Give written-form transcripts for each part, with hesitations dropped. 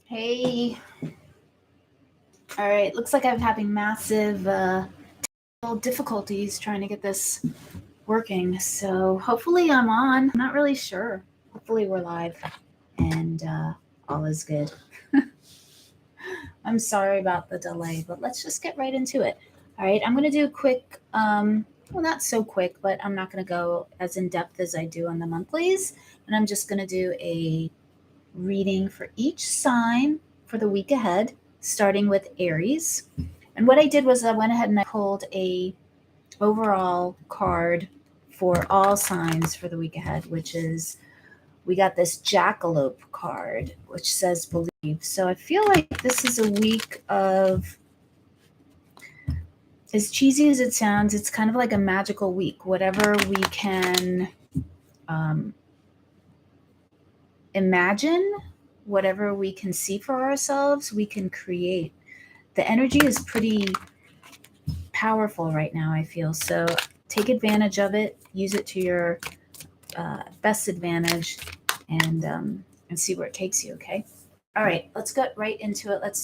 Hey. All right. Looks like I'm having massive difficulties trying to get this working. So hopefully I'm on. I'm not really sure. Hopefully we're live and all is good. I'm sorry about the delay, but let's just get right into it. All right. I'm going to do a quick, well, not so quick, but I'm not going to go as in depth as I do on the monthlies. And I'm just going to do a reading for each sign for the week ahead, starting with Aries. And what I did was I went ahead and I pulled a overall card for all signs for the week ahead, which is we got this jackalope card, which says believe. So I feel like this is a week of, as cheesy as it sounds, it's kind of like a magical week. Whatever we can imagine, whatever we can see for ourselves, we can create. The energy is pretty powerful right now, I feel. So take advantage of it, use it to your best advantage, and see where it takes you, okay? All right, let's get right into it. Let's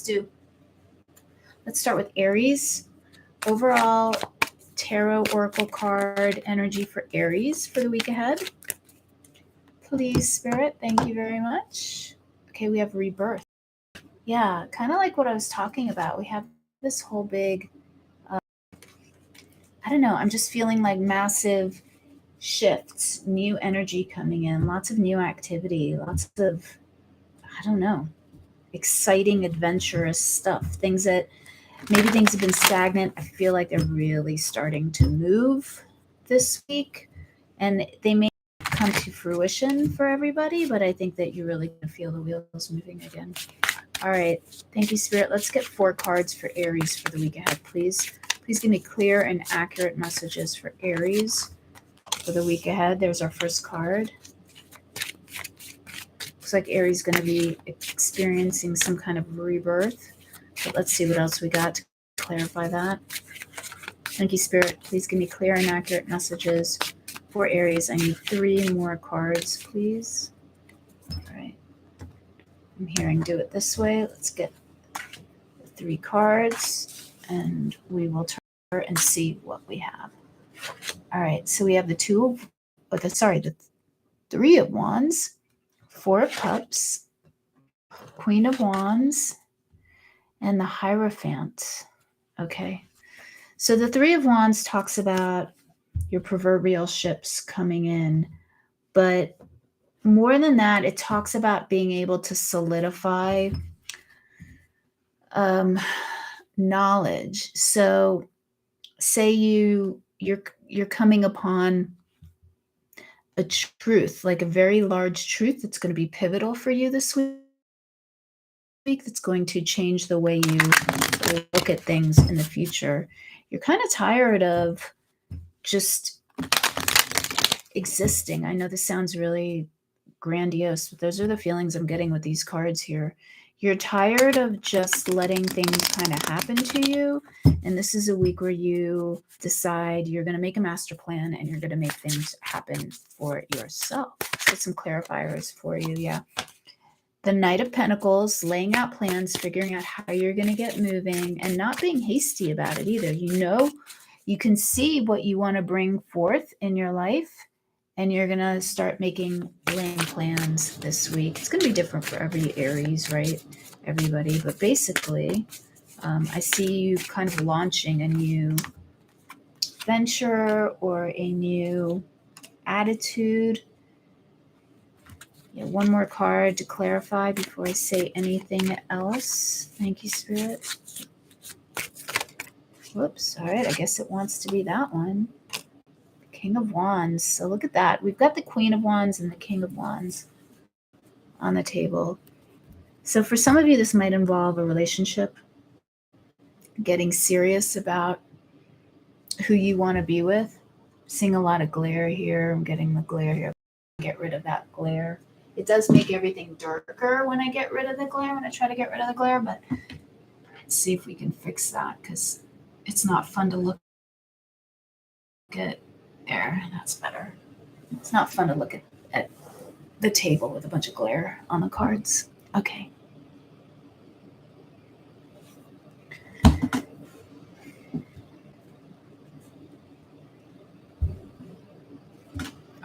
start with Aries. Overall tarot oracle card energy for Aries for the week ahead. Please, Spirit, thank you very much. Okay, we have rebirth. Yeah, kind of like what I was talking about. We have this whole big, I don't know, I'm just feeling like massive shifts, new energy coming in, lots of new activity, lots of, I don't know, exciting, adventurous stuff. Things that maybe things have been stagnant. I feel like they're really starting to move this week, and they may come to fruition for everybody, but I think that you're really going to feel the wheels moving again. All right. Thank you, Spirit. Let's get 4 cards for Aries for the week ahead, please. Please give me clear and accurate messages for Aries for the week ahead. There's our first card. Looks like Aries is going to be experiencing some kind of rebirth. But let's see what else we got to clarify that. Thank you, Spirit. Please give me clear and accurate messages for Aries. I need 3 more cards, please. All right. I'm hearing do it this way. Let's get 3 cards, and we will turn and see what we have. All right. So we have the 3 of Wands, 4 of Cups, Queen of Wands, and the Hierophant. Okay. So the 3 of Wands talks about your proverbial ships coming in, but more than that, it talks about being able to solidify knowledge. So say you're coming upon a truth, like a very large truth that's going to be pivotal for you this week, that's going to change the way you look at things in the future. You're kind of tired of just existing. I know this sounds really grandiose, but those are the feelings I'm getting with these cards here. You're tired of just letting things kind of happen to you, and this is a week where you decide you're going to make a master plan and you're going to make things happen for yourself. Get some clarifiers for you. Yeah. The Knight of Pentacles, laying out plans, figuring out how you're going to get moving, and not being hasty about it either. You know, you can see what you want to bring forth in your life, and you're going to start laying plans this week. It's going to be different for every Aries, right? Everybody. But basically, I see you kind of launching a new venture or a new attitude. Yeah, 1 more card to clarify before I say anything else. Thank you, Spirit. Whoops. All right. I guess it wants to be that one. King of Wands. So look at that. We've got the Queen of Wands and the King of Wands on the table. So for some of you, this might involve a relationship, getting serious about who you want to be with. I'm seeing a lot of glare here. I'm getting the glare here. Get rid of that glare. It does make everything darker when I get rid of the glare, when I try to get rid of the glare, but let's see if we can fix that, because it's not fun to look at. There, that's better. It's not fun to look at the table with a bunch of glare on the cards. Okay.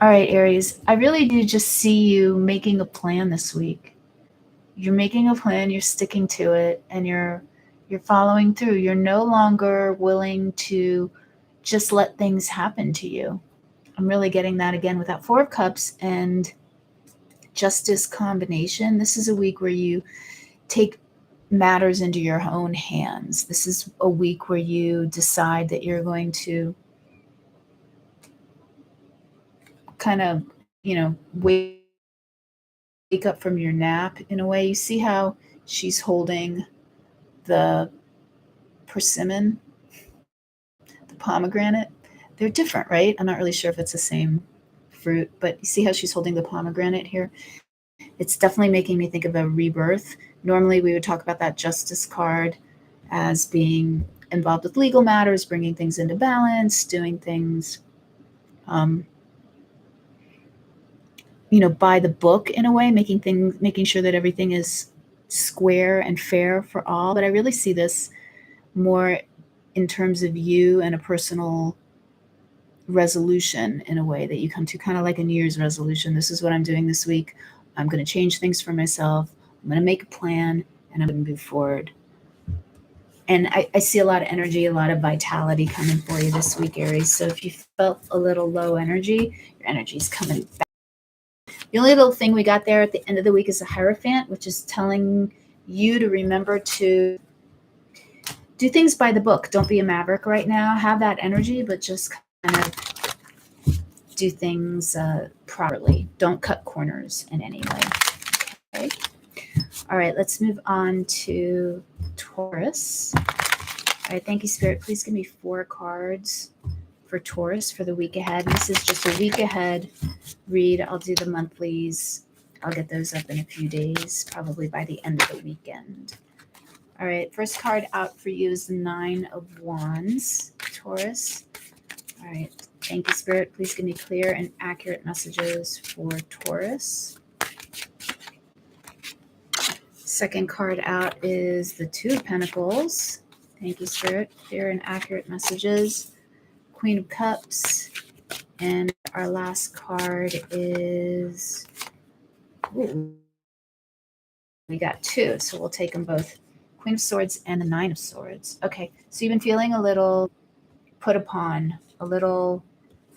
All right, Aries, I really do just see you making a plan this week. You're making a plan, you're sticking to it, and you're following through. You're no longer willing to just let things happen to you. I'm really getting that again with that Four of Cups and Justice combination. This is a week where you take matters into your own hands. This is a week where you decide that you're going to kind of, wake up from your nap in a way. You see how she's holding the persimmon, the pomegranate? They're different, right? I'm not really sure if it's the same fruit, but you see how she's holding the pomegranate here? It's definitely making me think of a rebirth. Normally, we would talk about that Justice card as being involved with legal matters, bringing things into balance, doing things, by the book in a way, making sure that everything is square and fair for all. But I really see this more in terms of you and a personal resolution in a way that you come to, kind of like a New Year's resolution. This is what I'm doing this week. I'm going to change things for myself. I'm going to make a plan and I'm going to move forward. And I see a lot of energy, a lot of vitality coming for you this week, Aries. So if you felt a little low energy, your energy is coming back. The only little thing we got there at the end of the week is a Hierophant, which is telling you to remember to do things by the book. Don't be a maverick right now. Have that energy, but just kind of do things properly. Don't cut corners in any way. Okay. All right, let's move on to Taurus. All right, thank you, Spirit. Please give me 4 cards for Taurus for the week ahead. And this is just a week ahead read. I'll do the monthlies. I'll get those up in a few days, probably by the end of the weekend. All right, first card out for you is the 9 of Wands, Taurus. All right, thank you, Spirit. Please give me clear and accurate messages for Taurus. Second card out is the 2 of Pentacles. Thank you, Spirit. Clear and accurate messages. Queen of Cups. And our last card is... Ooh, we got 2, so we'll take them both. Queen of Swords and the 9 of Swords. Okay, so you've been feeling a little put upon, a little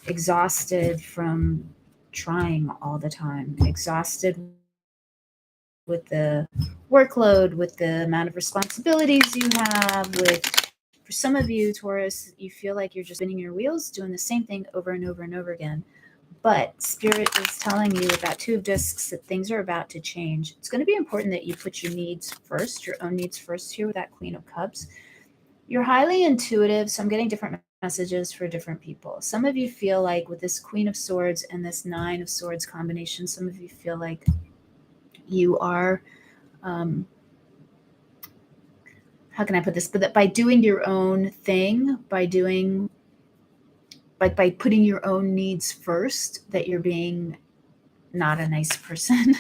exhausted from trying all the time, exhausted with the workload, with the amount of responsibilities you have, for some of you, Taurus, you feel like you're just spinning your wheels, doing the same thing over and over and over again. But Spirit is telling you with that 2 of Discs that things are about to change. It's going to be important that you put your needs first, your own needs first here with that Queen of Cups. You're highly intuitive, so I'm getting different messages for different people. Some of you feel like with this Queen of Swords and this 9 of Swords combination, some of you feel like you are, how can I put this? But that by doing your own thing, by putting your own needs first, that you're being not a nice person,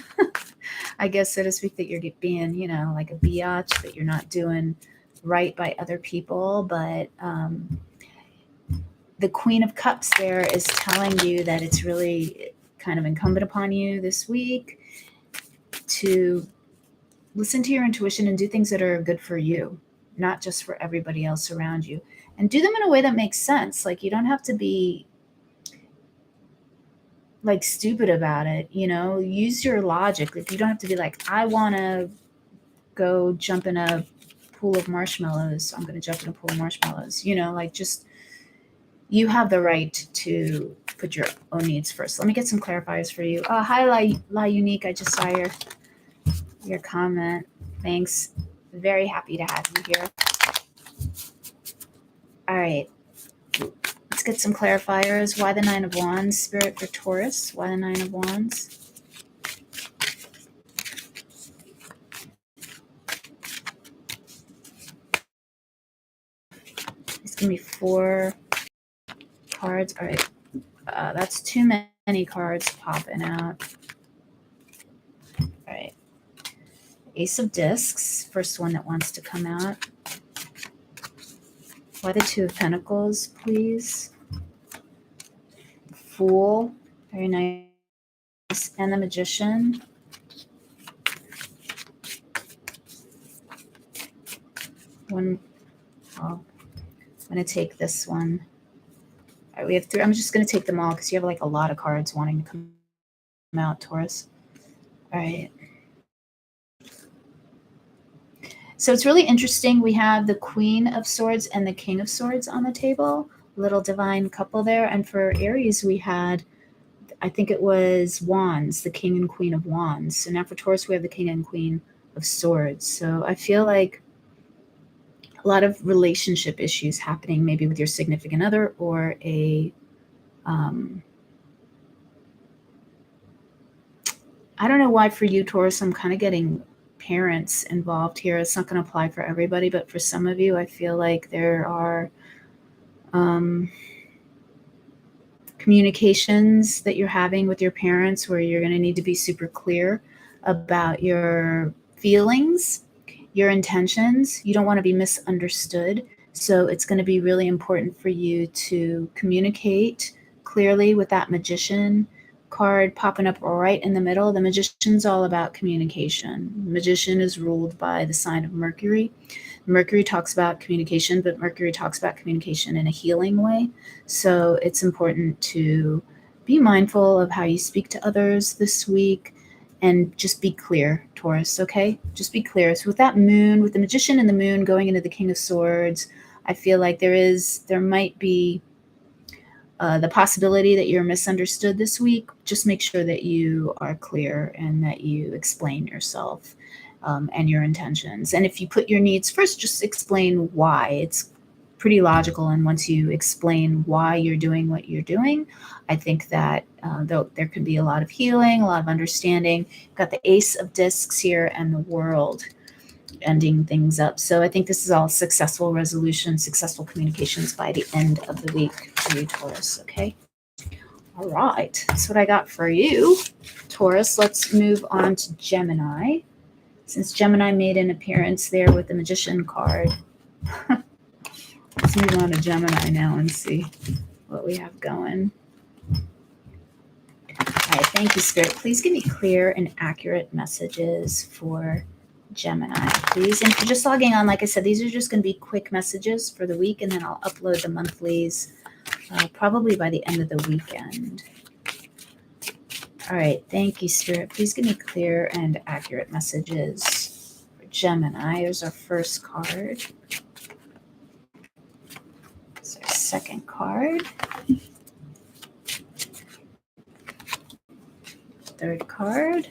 I guess, so to speak, that you're being, like a biatch, that you're not doing right by other people. But the Queen of Cups there is telling you that it's really kind of incumbent upon you this week to listen to your intuition and do things that are good for you, not just for everybody else around you. And do them in a way that makes sense. Like, you don't have to be like stupid about it, use your logic. Like, you don't have to be like, I want to go jump in a pool of marshmallows, so I'm going to jump in a pool of marshmallows, just, you have the right to put your own needs first. Let me get some clarifiers for you. Hi, La Unique. I just saw your comment. Thanks. Very happy to have you here. All right. Let's get some clarifiers. Why the 9 of Wands, Spirit, for Taurus? Why the 9 of Wands? Please give me 4 cards. All right. That's too many cards popping out. All right. Ace of Discs, first one that wants to come out. Why the 2 of Pentacles, please? Fool Very nice. And the Magician. Well, I'm going to take this one. All right, we have 3. I'm just going to take them all because you have like a lot of cards wanting to come out, Taurus. All right. So it's really interesting. We have the Queen of Swords and the King of Swords on the table. Little divine couple there. And for Aries, we had, I think it was Wands, the King and Queen of Wands. So now for Taurus, we have the King and Queen of Swords. So I feel like a lot of relationship issues happening, maybe with your significant other or a, I don't know why for you, Taurus, I'm kind of getting parents involved here. It's not going to apply for everybody, but for some of you, I feel like there are communications that you're having with your parents where you're going to need to be super clear about your feelings, your intentions. You don't want to be misunderstood. So it's going to be really important for you to communicate clearly with that Magician card popping up right in the middle. The Magician's all about communication. The Magician is ruled by the sign of Mercury. Mercury talks about communication, but Mercury talks about communication in a healing way. So it's important to be mindful of how you speak to others this week and just be clear, Taurus, okay? Just be clear. So with that moon, with the Magician and the moon going into the King of Swords, I feel like there might be the possibility that you're misunderstood this week. Just make sure that you are clear and that you explain yourself and your intentions. And if you put your needs first, just explain why. It's pretty logical. And once you explain why you're doing what you're doing, I think that there could be a lot of healing, a lot of understanding. You've got the Ace of Discs here and the World ending things up. So I think this is all successful resolution, successful communications by the end of the week for you, Taurus, okay? All right, that's what I got for you, Taurus. Let's move on to Gemini. Since Gemini made an appearance there with the Magician card, let's move on to Gemini now and see what we have going. All right, thank you, Spirit. Please give me clear and accurate messages for Gemini, please. And for just logging on, like I said, these are just going to be quick messages for the week, and then I'll upload the monthlies probably by the end of the weekend. All right, thank you, Spirit. Please give me clear and accurate messages for Gemini. Here's our first card. Here's our second card. Third card.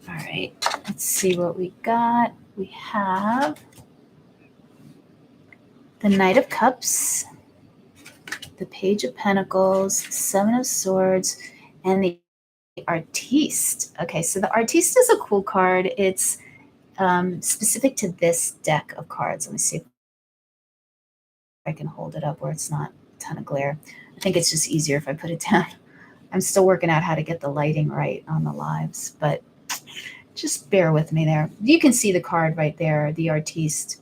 All right, let's see what we got. We have the Knight of Cups, the Page of Pentacles, Seven of Swords, and the Artiste. Okay, so the Artiste is a cool card. It's specific to this deck of cards. Let me see if I can hold it up where it's not a ton of glare. I think it's just easier if I put it down. I'm still working out how to get the lighting right on the lives, but just bear with me there. You can see the card right there, the Artiste.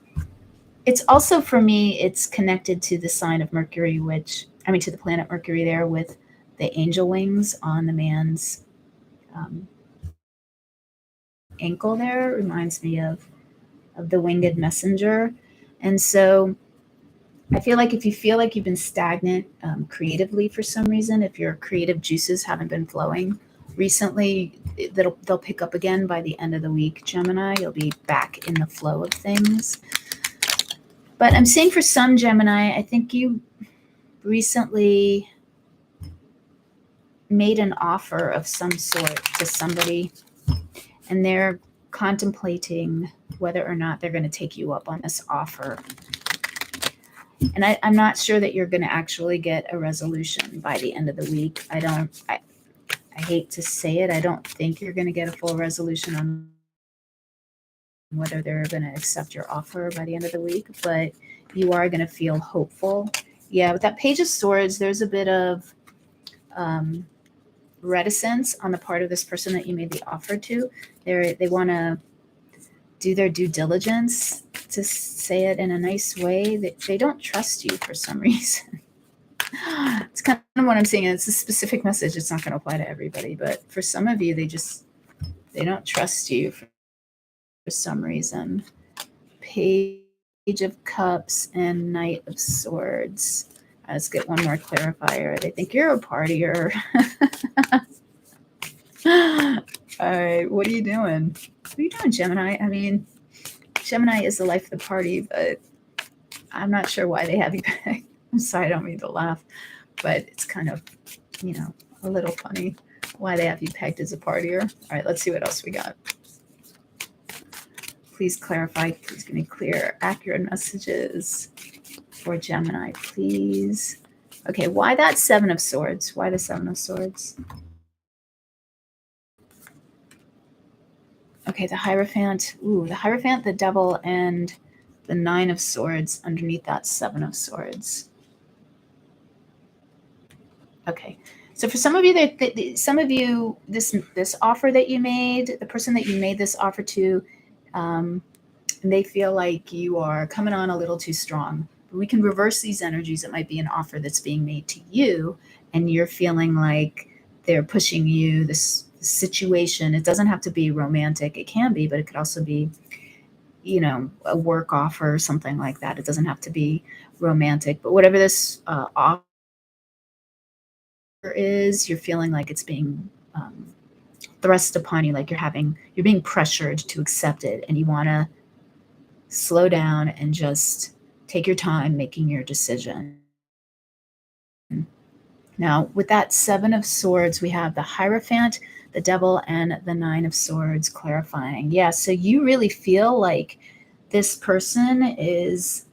It's also, for me, it's connected to the sign of Mercury, to the planet Mercury there with the angel wings on the man's ankle there. It reminds me of the winged messenger. And so I feel like if you feel like you've been stagnant creatively for some reason, if your creative juices haven't been flowing recently, they'll pick up again by the end of the week, Gemini. You'll be back in the flow of things. But I'm saying for some Gemini, I think you recently made an offer of some sort to somebody, and they're contemplating whether or not they're going to take you up on this offer. And I'm not sure that you're going to actually get a resolution by the end of the week. I hate to say it. I don't think you're going to get a full resolution on whether they're going to accept your offer by the end of the week, but you are going to feel hopeful. Yeah, with that Page of Swords, there's a bit of reticence on the part of this person that you made the offer to. They want to do their due diligence, to say it in a nice way. They don't trust you for some reason. It's kind of what I'm saying. It's a specific message. It's not going to apply to everybody, but for some of you, they don't trust you for some reason. Page of Cups and Knight of Swords. Let's get one more clarifier. They think you're a partier. All right, what are you doing? What are you doing, Gemini? I mean, Gemini is the life of the party, but I'm not sure why they have you back. I'm sorry, I don't mean to laugh, but it's kind of, a little funny why they have you pegged as a partier. All right, let's see what else we got. Please clarify. Please give me clear, accurate messages for Gemini, please. Okay, why that Seven of Swords? Why the Seven of Swords? Okay, the Hierophant. Ooh, the Hierophant, the Devil, and the Nine of Swords underneath that Seven of Swords. Okay, so for some of you, this offer that you made, the person that you made this offer to, they feel like you are coming on a little too strong. We can reverse these energies. It might be an offer that's being made to you, and you're feeling like they're pushing you. This situation, it doesn't have to be romantic. It can be, but it could also be, a work offer or something like that. It doesn't have to be romantic, but whatever this offer is, you're feeling like it's being thrust upon you, like you're being pressured to accept it, and you want to slow down and just take your time making your decision. Now, with that Seven of Swords, we have the Hierophant, the Devil, and the Nine of Swords clarifying. Yeah, so you really feel like this person is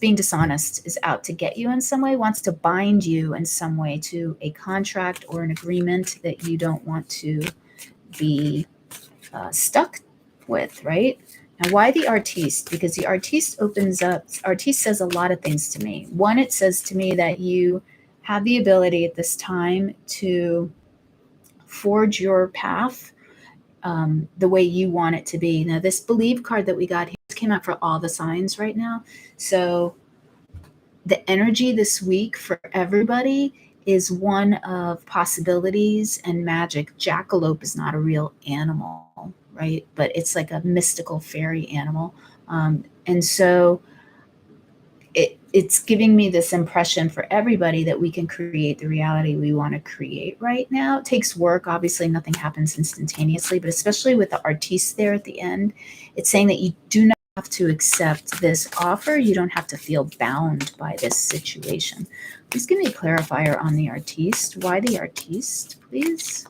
being dishonest, is out to get you in some way, wants to bind you in some way to a contract or an agreement that you don't want to be stuck with, right? Now, why the Artiste? Because the Artiste Artiste says a lot of things to me. One, it says to me that you have the ability at this time to forge your path the way you want it to be. Now, this Believe card that we got here came out for all the signs right now. So the energy this week for everybody is one of possibilities and magic. Jackalope is not a real animal, right? But it's like a mystical fairy animal. And so it's giving me this impression for everybody that we can create the reality we want to create right now. It takes work. Obviously, nothing happens instantaneously, but especially with the Artiste there at the end, it's saying that you do not have to accept this offer. You don't have to feel bound by this situation. Please give me a clarifier on the Artiste. Why the Artiste, please?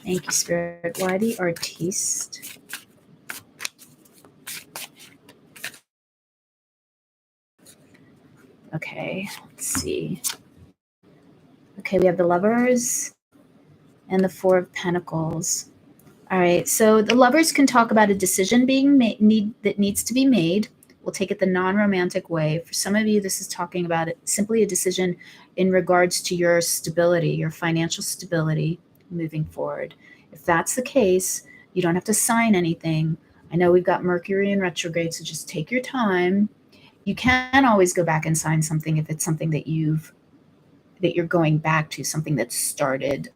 Thank you, Spirit. Why the Artiste? Okay, let's see. Okay, we have the Lovers and the Four of Pentacles. All right, so the Lovers can talk about a decision being that needs to be made. We'll take it the non-romantic way. For some of you, this is talking about simply a decision in regards to your stability, your financial stability moving forward. If that's the case, you don't have to sign anything. I know we've got Mercury in retrograde, so just take your time. You can always go back and sign something if it's something that you're going back to, something that started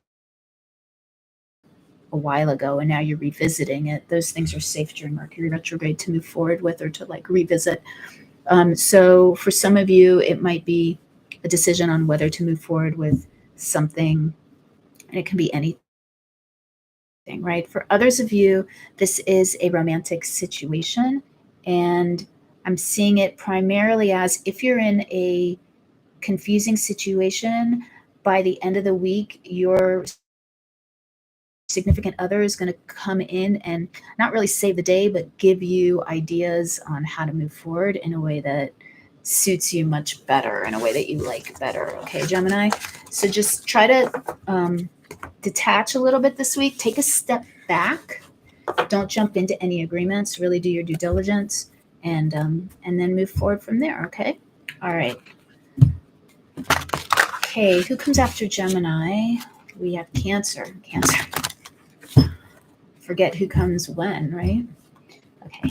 a while ago and now you're revisiting it. Those things are safe during Mercury retrograde to move forward with or to revisit. So for some of you, it might be a decision on whether to move forward with something, and it can be anything, right? For others of you, this is a romantic situation, and I'm seeing it primarily as if you're in a confusing situation, by the end of the week, your significant other is going to come in and not really save the day, but give you ideas on how to move forward in a way that suits you much better, in a way that you like better. Okay, Gemini? So just try to detach a little bit this week. Take a step back. Don't jump into any agreements. Really do your due diligence, and then move forward from there. Okay. All right. Okay. Who comes after Gemini? We have Cancer. Cancer. forget who comes when, right? Okay.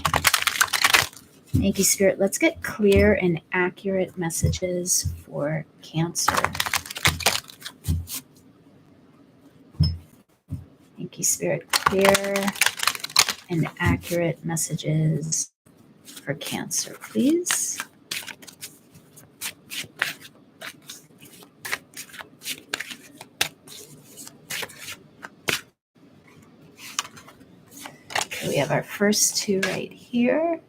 Thank you, Spirit. Let's get clear and accurate messages for Cancer. Thank you, Spirit. Clear and accurate messages for Cancer, please. Okay, we have our first two right here.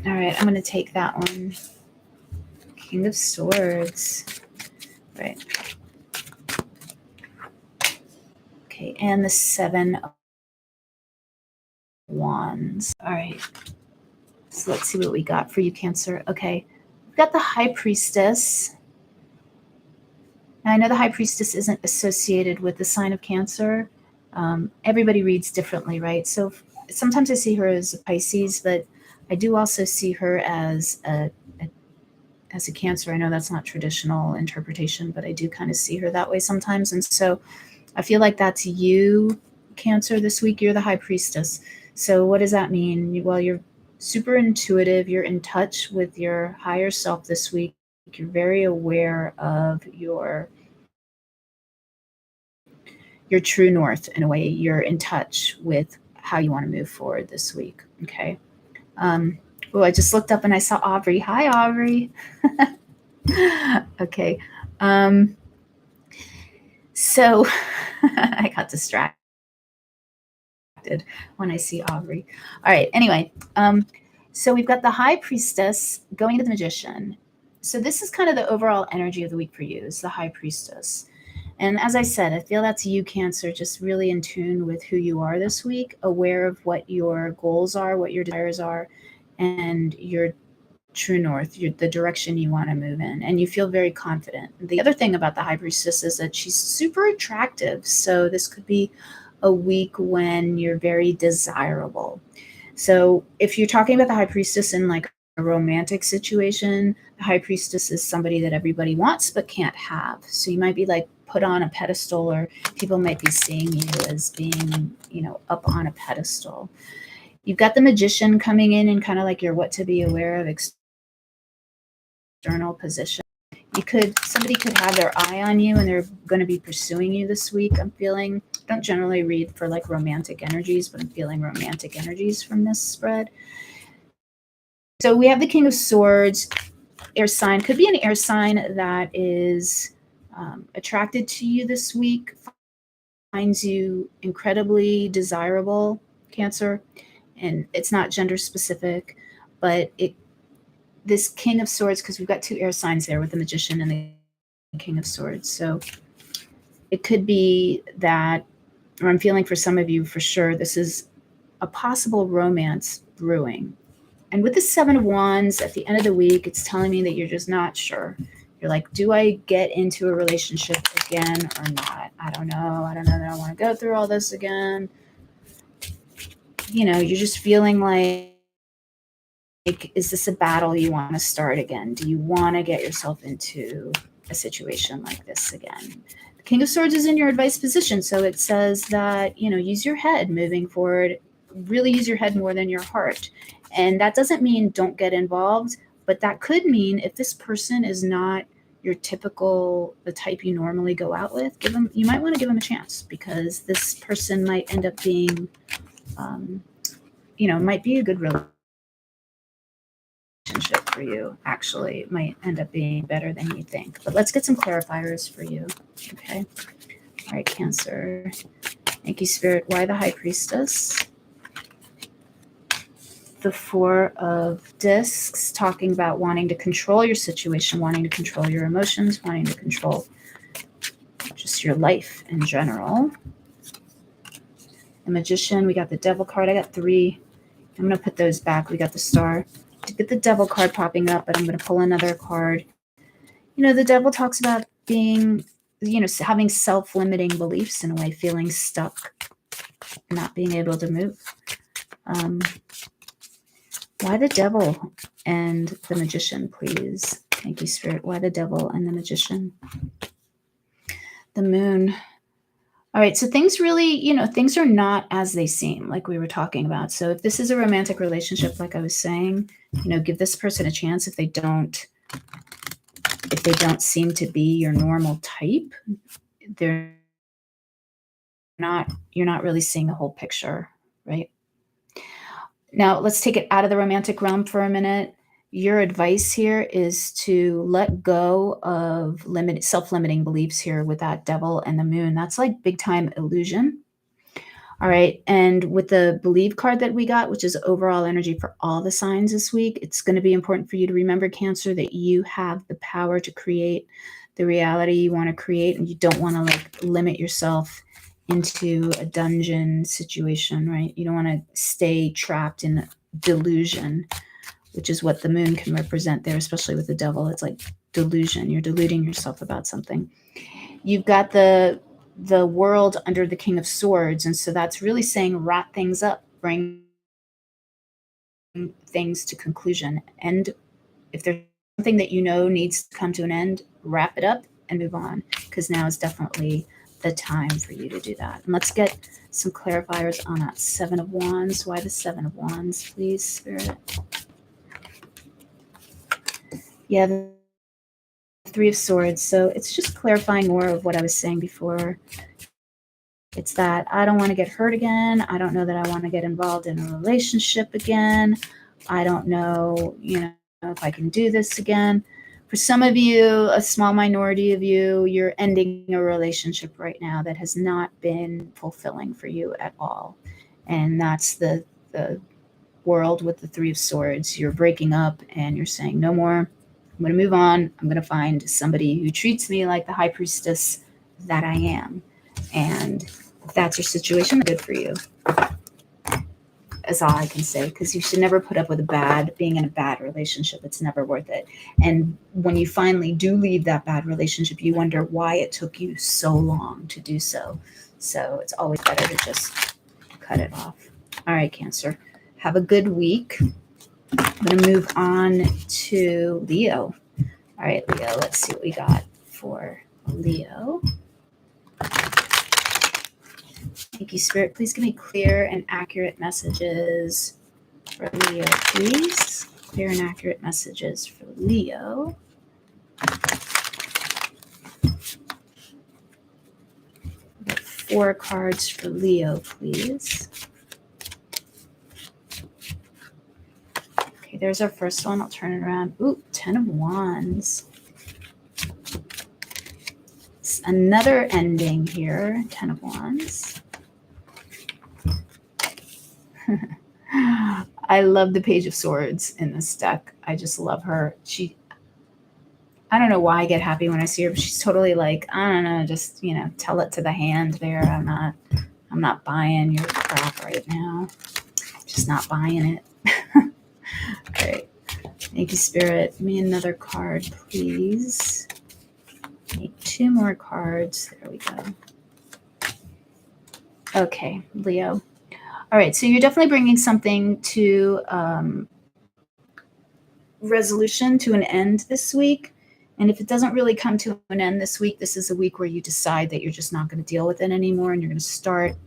All right, I'm going to take that one. King of Swords. Right. Okay, and the Seven of Wands. All right. So let's see what we got for you, Cancer. Okay, we've got the High Priestess. Now, I know the High Priestess isn't associated with the sign of Cancer. Everybody reads differently, right? So sometimes I see her as a Pisces, but I do also see her as a Cancer. I know that's not traditional interpretation, but I do kind of see her that way sometimes. And so I feel like that's you, Cancer, this week. You're the High Priestess. So what does that mean? Well, you're super intuitive. You're in touch with your higher self this week. You're very aware of your true north in a way. You're in touch with how you want to move forward this week. Okay. Oh, I just looked up and I saw Aubrey. Hi, Aubrey. Okay. So I got distracted when I see Aubrey. All right. Anyway, so we've got the High Priestess going to the Magician. So this is kind of the overall energy of the week for you, is the High Priestess. And as I said, I feel that's you, Cancer, just really in tune with who you are this week, aware of what your goals are, what your desires are, and your true north, the direction you want to move in. And you feel very confident. The other thing about the High Priestess is that she's super attractive. So this could be a week when you're very desirable. So if you're talking about the High Priestess in like a romantic situation, the High Priestess is somebody that everybody wants but can't have. So you might be like put on a pedestal, or people might be seeing you as being, up on a pedestal. You've got the Magician coming in and kind of like your what to be aware of external position. Somebody could have their eye on you and they're going to be pursuing you this week. I'm feeling, I don't generally read for like romantic energies, but I'm feeling romantic energies from this spread. So we have the King of Swords, air sign. Could be an air sign that is attracted to you this week, finds you incredibly desirable, Cancer. And it's not gender specific, but this King of Swords, because we've got two air signs there with the Magician and the King of Swords. So it could be that, or I'm feeling for some of you for sure, this is a possible romance brewing. And with the Seven of Wands at the end of the week, it's telling me that you're just not sure. You're like, do I get into a relationship again or not? I don't know. I don't know that I want to go through all this again. You're just feeling like, is this a battle you want to start again? Do you want to get yourself into a situation like this again? The King of Swords is in your advice position. So it says that, use your head moving forward. Really use your head more than your heart. And that doesn't mean don't get involved, but that could mean if this person is not your typical, the type you normally go out with, you might want to give them a chance, because this person might end up being, might be a good relationship for you. Actually, it might end up being better than you think. But let's get some clarifiers for you. Okay. All right, Cancer. Thank you, Spirit. Why the High Priestess? The Four of Discs, talking about wanting to control your situation, wanting to control your emotions, wanting to control just your life in general. The Magician, we got the Devil card. I got 3. I'm going to put those back. We got the Star. To get the Devil card popping up, but I'm going to pull another card. The Devil talks about being, having self-limiting beliefs in a way, feeling stuck, not being able to move. Why the Devil and the Magician, please? Thank you, Spirit. Why the Devil and the Magician? The Moon. All right, so things really, things are not as they seem, like we were talking about. So if this is a romantic relationship, like I was saying, give this person a chance. If they don't seem to be your normal type, you're not really seeing the whole picture, right? Now, let's take it out of the romantic realm for a minute. Your advice here is to let go of self-limiting beliefs here with that Devil and the Moon. That's like big time illusion. All right. And with the Believe card that we got, which is overall energy for all the signs this week, it's going to be important for you to remember, Cancer, that you have the power to create the reality you want to create, and you don't want to limit yourself into a dungeon situation, right? You don't want to stay trapped in delusion, which is what the Moon can represent there, especially with the Devil. It's like delusion. You're deluding yourself about something. You've got the World under the King of Swords, and so that's really saying wrap things up, bring things to conclusion. And if there's something that needs to come to an end, wrap it up and move on, because now is definitely the time for you to do that. And let's get some clarifiers on that Seven of Wands. Why the Seven of Wands, please, Spirit? Yeah, the Three of Swords. So it's just clarifying more of what I was saying before. It's that I don't want to get hurt again. I don't know that I want to get involved in a relationship again. I don't know, if I can do this again. For some of you, a small minority of you, you're ending a relationship right now that has not been fulfilling for you at all. And that's the World with the Three of Swords. You're breaking up and you're saying, no more. I'm going to move on. I'm going to find somebody who treats me like the high priestess that I am. And if that's your situation, good for you. Is all I can say, because you should never put up with being in a bad relationship. It's never worth it. And when you finally do leave that bad relationship, you wonder why it took you so long to do so. So it's always better to just cut it off. All right, Cancer. Have a good week. I'm going to move on to Leo. All right, Leo, let's see what we got for Leo. Thank you, Spirit. Please give me clear and accurate messages for Leo, please. Clear and accurate messages for Leo. 4 cards for Leo, please. Okay, there's our first one. I'll turn it around. Ooh, 10 of Wands. It's another ending here. 10 of Wands. I love the Page of Swords in this deck. I just love her. I don't know why I get happy when I see her, but she's totally like, I don't know, just, tell it to the hand there. I'm not buying your crap right now. Just not buying it. All right. Thank you, Spirit. Give me another card, please. Need 2 more cards. There we go. Okay, Leo. All right, so you're definitely bringing something to resolution, to an end this week. And if it doesn't really come to an end this week, this is a week where you decide that you're just not going to deal with it anymore, and you're going to start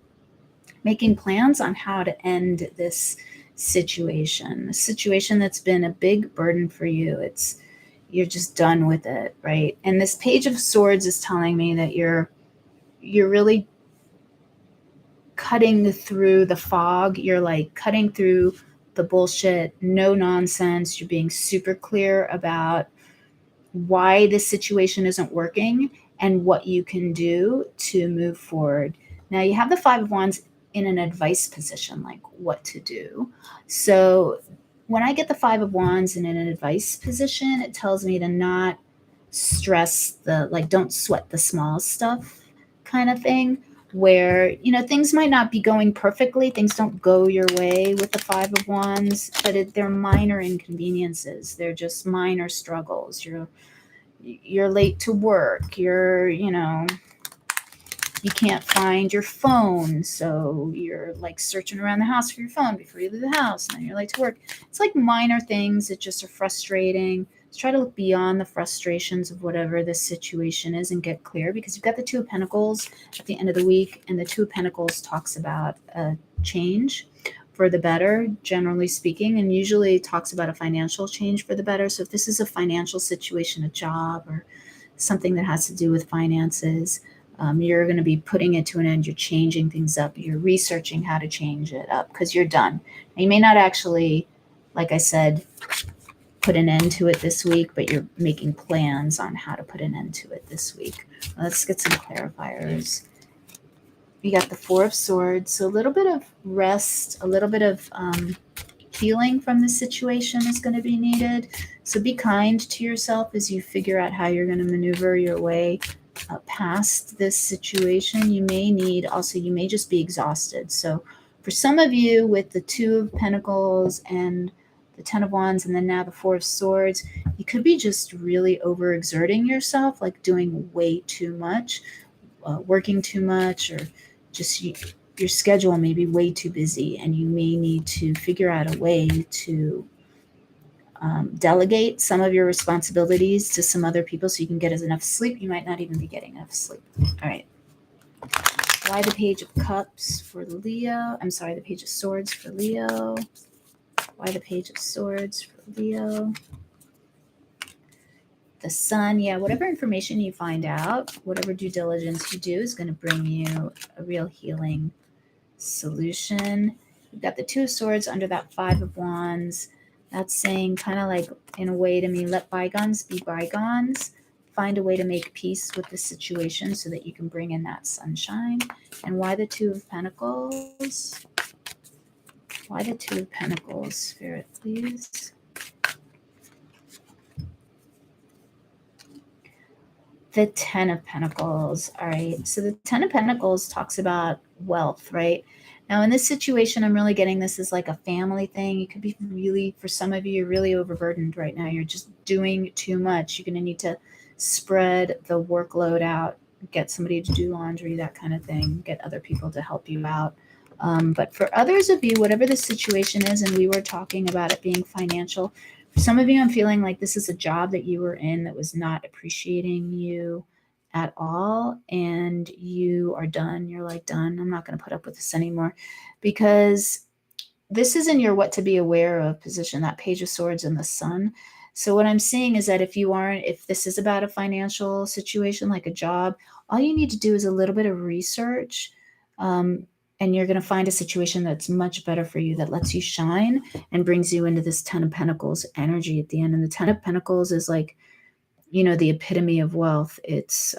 making plans on how to end this situation, a situation that's been a big burden for you. You're just done with it, right? And this Page of Swords is telling me that you're really cutting through the fog. You're like cutting through the bullshit, no nonsense. You're being super clear about why this situation isn't working and what you can do to move forward. Now you have the 5 of Wands in an advice position, like what to do. So when I get the 5 of Wands in an advice position, it tells me to not stress don't sweat the small stuff kind of thing, where, things might not be going perfectly. Things don't go your way with the 5 of Wands, but they're minor inconveniences. They're just minor struggles. You're late to work. You're you can't find your phone, so you're like searching around the house for your phone before you leave the house, and then you're late to work. It's like minor things that just are frustrating. Let's try to look beyond the frustrations of whatever this situation is and get clear, because you've got the Two of Pentacles at the end of the week, and the Two of Pentacles talks about a change for the better, generally speaking, and usually talks about a financial change for the better. So if this is a financial situation, a job, or something that has to do with finances, you're going to be putting it to an end. You're changing things up. You're researching how to change it up because you're done. Now, you may not actually, like I said, put an end to it this week, but you're making plans on how to put an end to it this week. Let's get some clarifiers. You got the Four of Swords, so a little bit of rest, a little bit of healing from this situation is going to be needed. So be kind to yourself as you figure out how you're going to maneuver your way past this situation. You may just be exhausted. So for some of you, with the Two of Pentacles and the Ten of Wands and then now the Four of Swords, you could be just really overexerting yourself, like doing way too much, working too much, or just your schedule may be way too busy, and you may need to figure out a way to delegate some of your responsibilities to some other people so you can get enough sleep. You might not even be getting enough sleep. All right. Why the Page of Cups for Leo? I'm sorry, the Page of Swords for Leo. Why the Page of Swords for Leo? The Sun. Yeah, whatever information you find out, whatever due diligence you do is going to bring you a real healing solution. You've got the Two of Swords under that Five of Wands. That's saying, kind of like in a way to me, let bygones be bygones. Find a way to make peace with the situation so that you can bring in that sunshine. And why the Two of Pentacles? Why the Two of Pentacles, Spirit, please? The Ten of Pentacles. All right. So the Ten of Pentacles talks about wealth, right? Now, in this situation, I'm really getting this as like a family thing. You could be really, for some of you, you're really overburdened right now. You're just doing too much. You're going to need to spread the workload out, get somebody to do laundry, that kind of thing, get other people to help you out. But for others of you, whatever the situation is, and we were talking about it being financial, for some of you, I'm feeling like this is a job that you were in that was not appreciating you at all, and you are done. You're like, done. I'm not going to put up with this anymore, because this is in your what to be aware of position, that Page of Swords and the Sun. So what I'm seeing is that if this is about a financial situation, like a job, all you need to do is a little bit of research, and you're going to find a situation that's much better for you, that lets you shine and brings you into this Ten of Pentacles energy at the end. And the Ten of Pentacles is like, the epitome of wealth. It's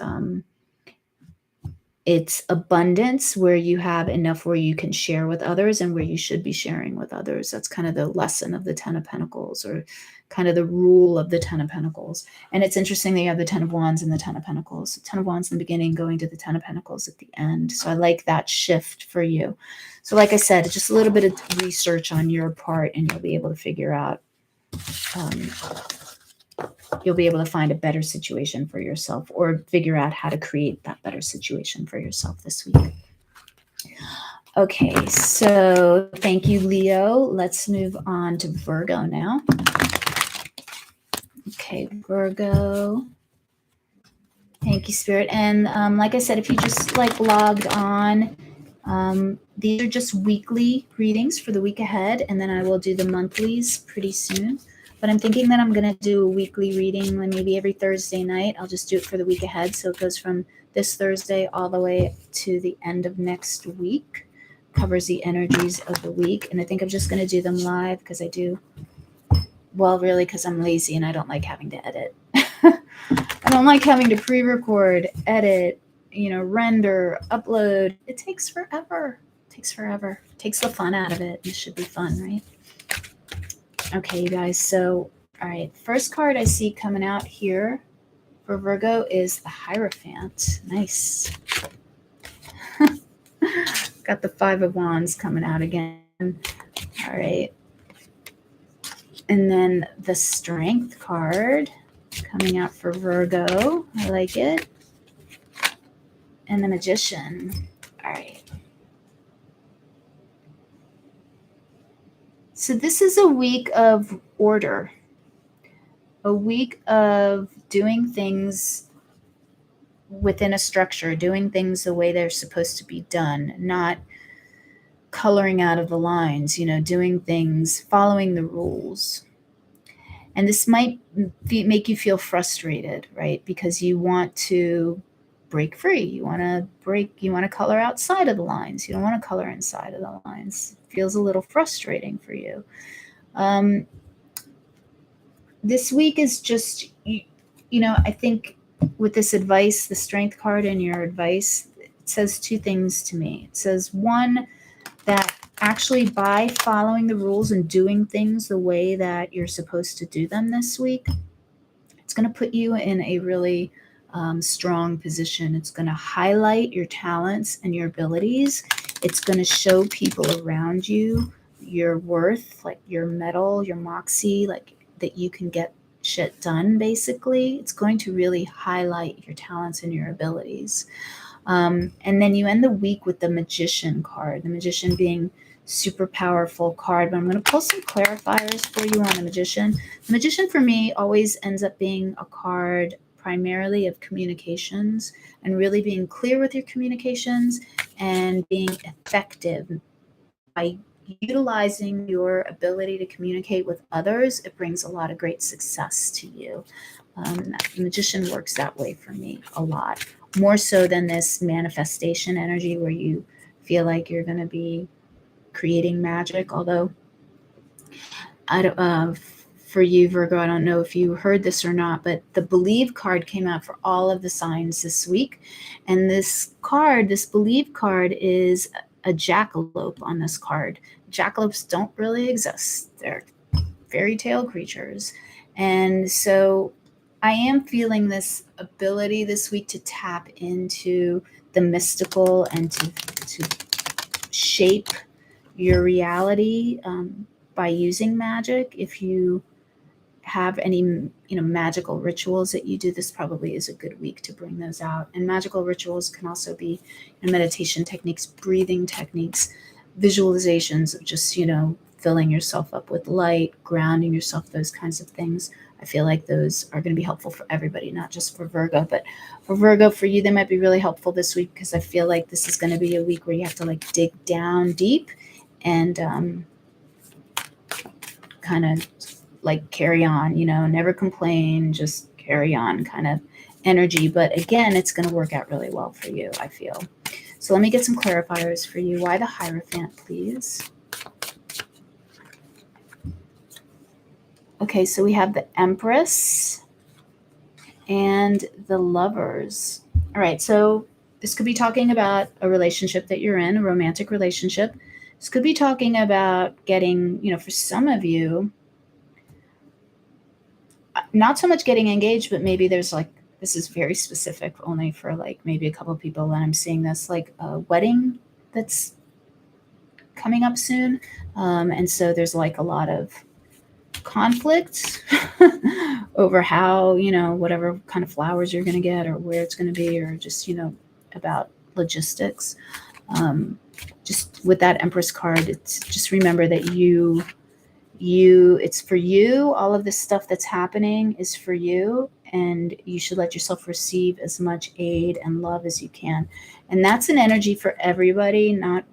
abundance, where you have enough where you can share with others and where you should be sharing with others. That's kind of the lesson of the Ten of Pentacles, or kind of the rule of the Ten of Pentacles. And it's interesting that you have the Ten of Wands and the Ten of Pentacles. The Ten of Wands in the beginning going to the Ten of Pentacles at the end. So I like that shift for you. So like I said, just a little bit of research on your part, and you'll be able to figure out you'll be able to find a better situation for yourself, or figure out how to create that better situation for yourself this week. Okay, so thank you, Leo. Let's move on to Virgo now. Okay, Virgo. Thank you, Spirit. And like I said, if you just logged on, these are just weekly readings for the week ahead, and then I will do the monthlies pretty soon. But I'm thinking that I'm going to do a weekly reading maybe every Thursday night. I'll just do it for the week ahead. So it goes from this Thursday all the way to the end of next week. Covers the energies of the week. And I think I'm just going to do them live because because I'm lazy and I don't like having to edit. I don't like having to pre-record, edit, render, upload. It takes forever. It takes the fun out of it. It should be fun, right? Okay, you guys. So, all right. First card I see coming out here for Virgo is the Hierophant. Nice. Got the Five of Wands coming out again. All right. And then the Strength card coming out for Virgo. I like it. and the Magician. All right. So this is a week of order, a week of doing things within a structure, doing things the way they're supposed to be done, not coloring out of the lines, doing things, following the rules. And this might make you feel frustrated, right? Because you want to break free. You want to color outside of the lines. You don't want to color inside of the lines. It feels a little frustrating for you. This week is just, I think with this advice, the Strength card and your advice, it says two things to me. It says, one, that actually by following the rules and doing things the way that you're supposed to do them this week, it's going to put you in a really strong position. It's going to highlight your talents and your abilities. It's going to show people around you your worth, like your mettle, your moxie, like that you can get shit done, basically. It's going to really highlight your talents and your abilities. And then you end the week with the Magician card, the Magician being super powerful card. But I'm going to pull some clarifiers for you on the Magician. The Magician for me always ends up being a card primarily of communications and really being clear with your communications and being effective by utilizing your ability to communicate with others. It brings a lot of great success to you. The Magician works that way for me a lot, more so than this manifestation energy where you feel like you're going to be creating magic. Although for you, Virgo, I don't know if you heard this or not, but the Believe card came out for all of the signs this week. And this Believe card is a jackalope on this card. Jackalopes don't really exist. They're fairy tale creatures. And so I am feeling this ability this week to tap into the mystical and to shape your reality by using magic. If you have any magical rituals that you do, this probably is a good week to bring those out. And magical rituals can also be meditation techniques, breathing techniques, visualizations of just filling yourself up with light, grounding yourself, those kinds of things. I feel like those are going to be helpful for everybody, not just for Virgo. But for Virgo, for you, they might be really helpful this week, because I feel like this is going to be a week where you have to dig down deep and kind of carry on, never complain, just carry on kind of energy. But again, it's going to work out really well for you, I feel. So let me get some clarifiers for you. Why the Hierophant, please? Okay, so we have the Empress and the Lovers. All right, so this could be talking about a relationship that you're in, a romantic relationship. This could be talking about getting, for some of you, not so much getting engaged, but maybe there's this is very specific only for maybe a couple of people when I'm seeing this, a wedding that's coming up soon. And so there's a lot of conflict over how, whatever kind of flowers you're going to get or where it's going to be, or just, about logistics. Just with that Empress card, it's just remember that it's for you. All of this stuff that's happening is for you, and you should let yourself receive as much aid and love as you can. And that's an energy for everybody, not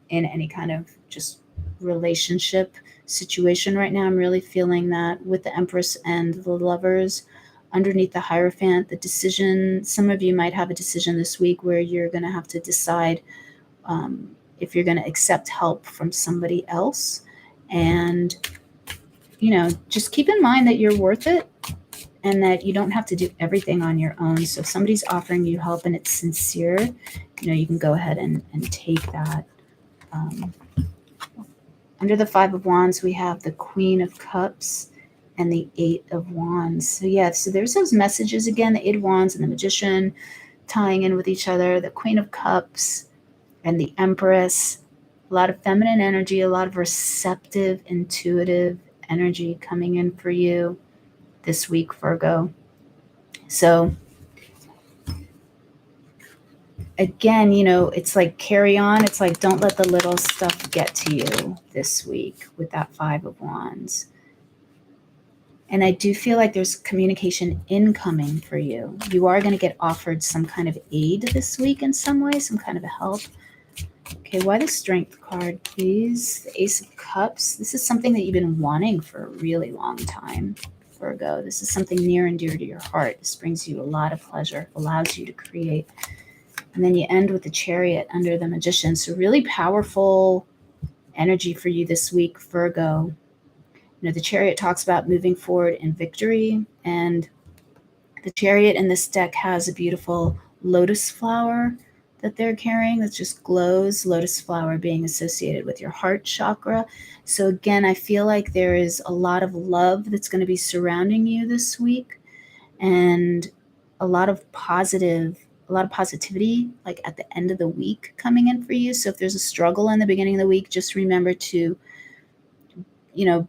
in any kind of just relationship situation right now. I'm really feeling that with the Empress and the Lovers underneath the Hierophant, the decision. Some of you might have a decision this week where you're going to have to decide if you're going to accept help from somebody else. And just keep in mind that you're worth it and that you don't have to do everything on your own. So if somebody's offering you help and it's sincere, you can go ahead and take that. Under the Five of Wands, we have the Queen of Cups and the Eight of Wands. So there's those messages again, the Eight of Wands and the Magician tying in with each other, the Queen of Cups and the Empress. A lot of feminine energy, a lot of receptive, intuitive energy coming in for you this week, Virgo. So again, you know, it's like carry on. It's like don't let the little stuff get to you this week with that Five of Wands. And I do feel like there's communication incoming for you. You are going to get offered some kind of aid this week in some way, some kind of a help. Okay, why the Strength card, please? The Ace of Cups. This is something that you've been wanting for a really long time, Virgo. This is something near and dear to your heart. This brings you a lot of pleasure, allows you to create. And then you end with the Chariot under the Magician. So really powerful energy for you this week, Virgo. You know, the Chariot talks about moving forward in victory, and the Chariot in this deck has a beautiful lotus flower that they're carrying that just glows, lotus flower being associated with your heart chakra. So again, I feel like there is a lot of love that's going to be surrounding you this week, and a lot of positivity like at the end of the week coming in for you. So if there's a struggle in the beginning of the week, just remember to, you know,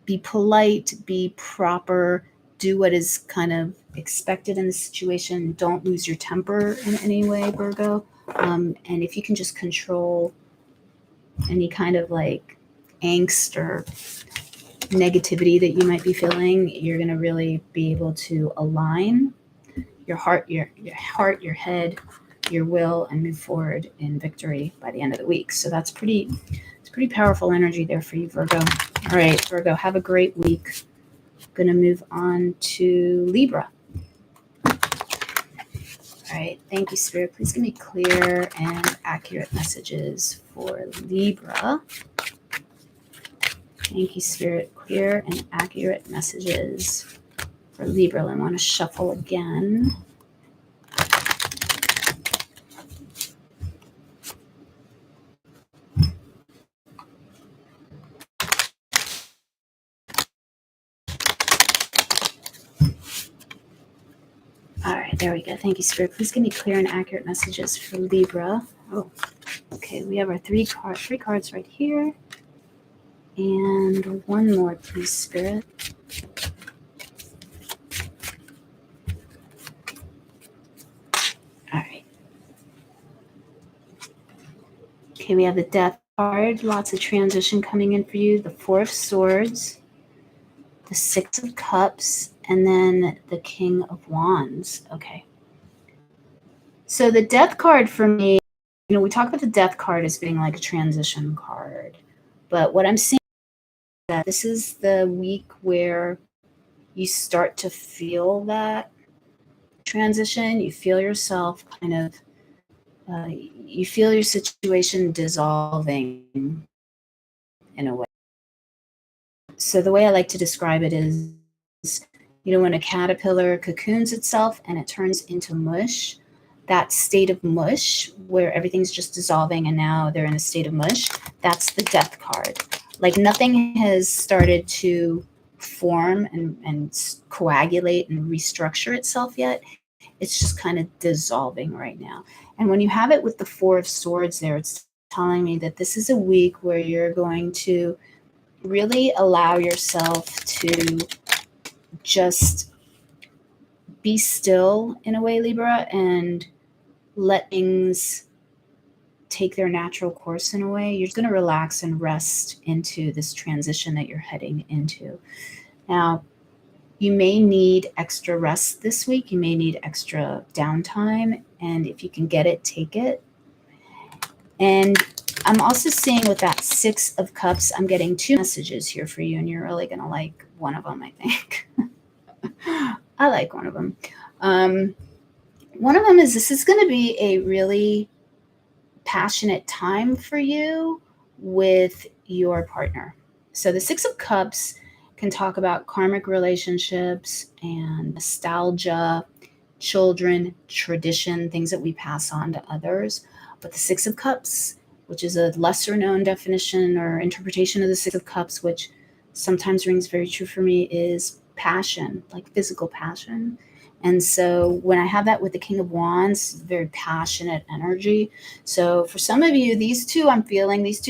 be polite, be proper, do what is kind of expected in the situation. Don't lose your temper in any way, Virgo. And if you can just control any kind of like angst or negativity that you might be feeling, you're going to really be able to align your heart, your head, your will, and move forward in victory by the end of the week. So it's pretty powerful energy there for you, Virgo. All right, Virgo, have a great week. I'm going to move on to Libra. All right, thank you, Spirit. Please give me clear and accurate messages for Libra. Thank you, Spirit. Clear and accurate messages for Libra. I want to shuffle again. All right, there we go. Thank you, Spirit. Please give me clear and accurate messages for Libra. Oh, okay. We have our three cards right here. And one more, please, Spirit. All right. Okay, we have the Death card. Lots of transition coming in for you. The Four of Swords, the Six of Cups, and then the King of Wands. Okay. So the Death card for me, you know, we talk about the Death card as being like a transition card. But what I'm seeing is that this is the week where you start to feel that transition. You feel yourself kind of, you feel your situation dissolving in a way. So the way I like to describe it is, you know, when a caterpillar cocoons itself and it turns into mush, that state of mush where everything's just dissolving and now they're in a state of mush, that's the Death card. Like nothing has started to form and coagulate and restructure itself yet. It's just kind of dissolving right now. And when you have it with the Four of Swords there, it's telling me that this is a week where you're going to really allow yourself to just be still in a way, Libra, and let things take their natural course in a way. You're just going to relax and rest into this transition that you're heading into. Now, you may need extra rest this week. You may need extra downtime. And if you can get it, take it. And I'm also seeing with that Six of Cups, I'm getting two messages here for you. And you're really going to like one of them, I think. I like one of them. One of them is this is going to be a really passionate time for you with your partner. So the Six of Cups can talk about karmic relationships and nostalgia, children, tradition, things that we pass on to others. But the Six of Cups, which is a lesser known definition or interpretation of the Six of Cups, which sometimes rings very true for me, is passion, like physical passion. And so when I have that with the King of Wands, very passionate energy. So for some of you, these two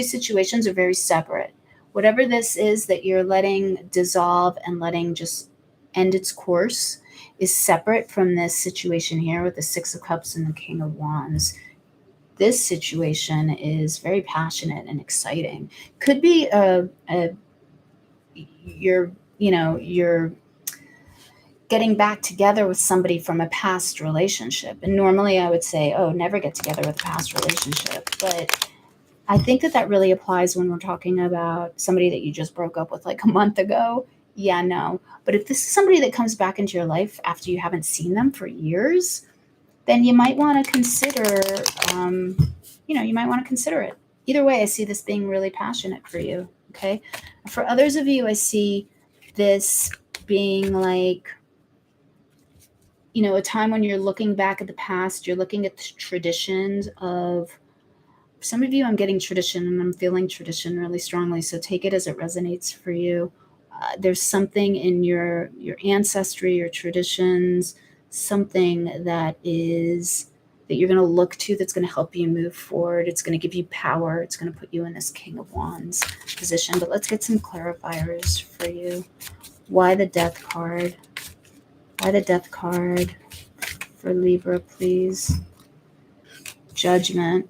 situations are very separate. Whatever this is that you're letting dissolve and letting just end its course is separate from this situation here with the Six of Cups and the King of Wands. This situation is very passionate and exciting. Could be you're getting back together with somebody from a past relationship. And normally I would say, oh, never get together with a past relationship. But I think that really applies when we're talking about somebody that you just broke up with like a month ago. Yeah, no. But if this is somebody that comes back into your life after you haven't seen them for years, then you might want to consider, you might want to consider it. Either way, I see this being really passionate for you. Okay. For others of you, I see this being like, a time when you're looking back at the past, you're looking at the traditions of, some of you, I'm getting tradition and I'm feeling tradition really strongly. So take it as it resonates for you. There's something in your ancestry, your traditions, something that you're going to look to that's going to help you move forward. It's going to give you power. It's going to put you in this King of Wands position. But let's get some clarifiers for you. Why the Death card? Why the Death card for Libra, please? Judgment.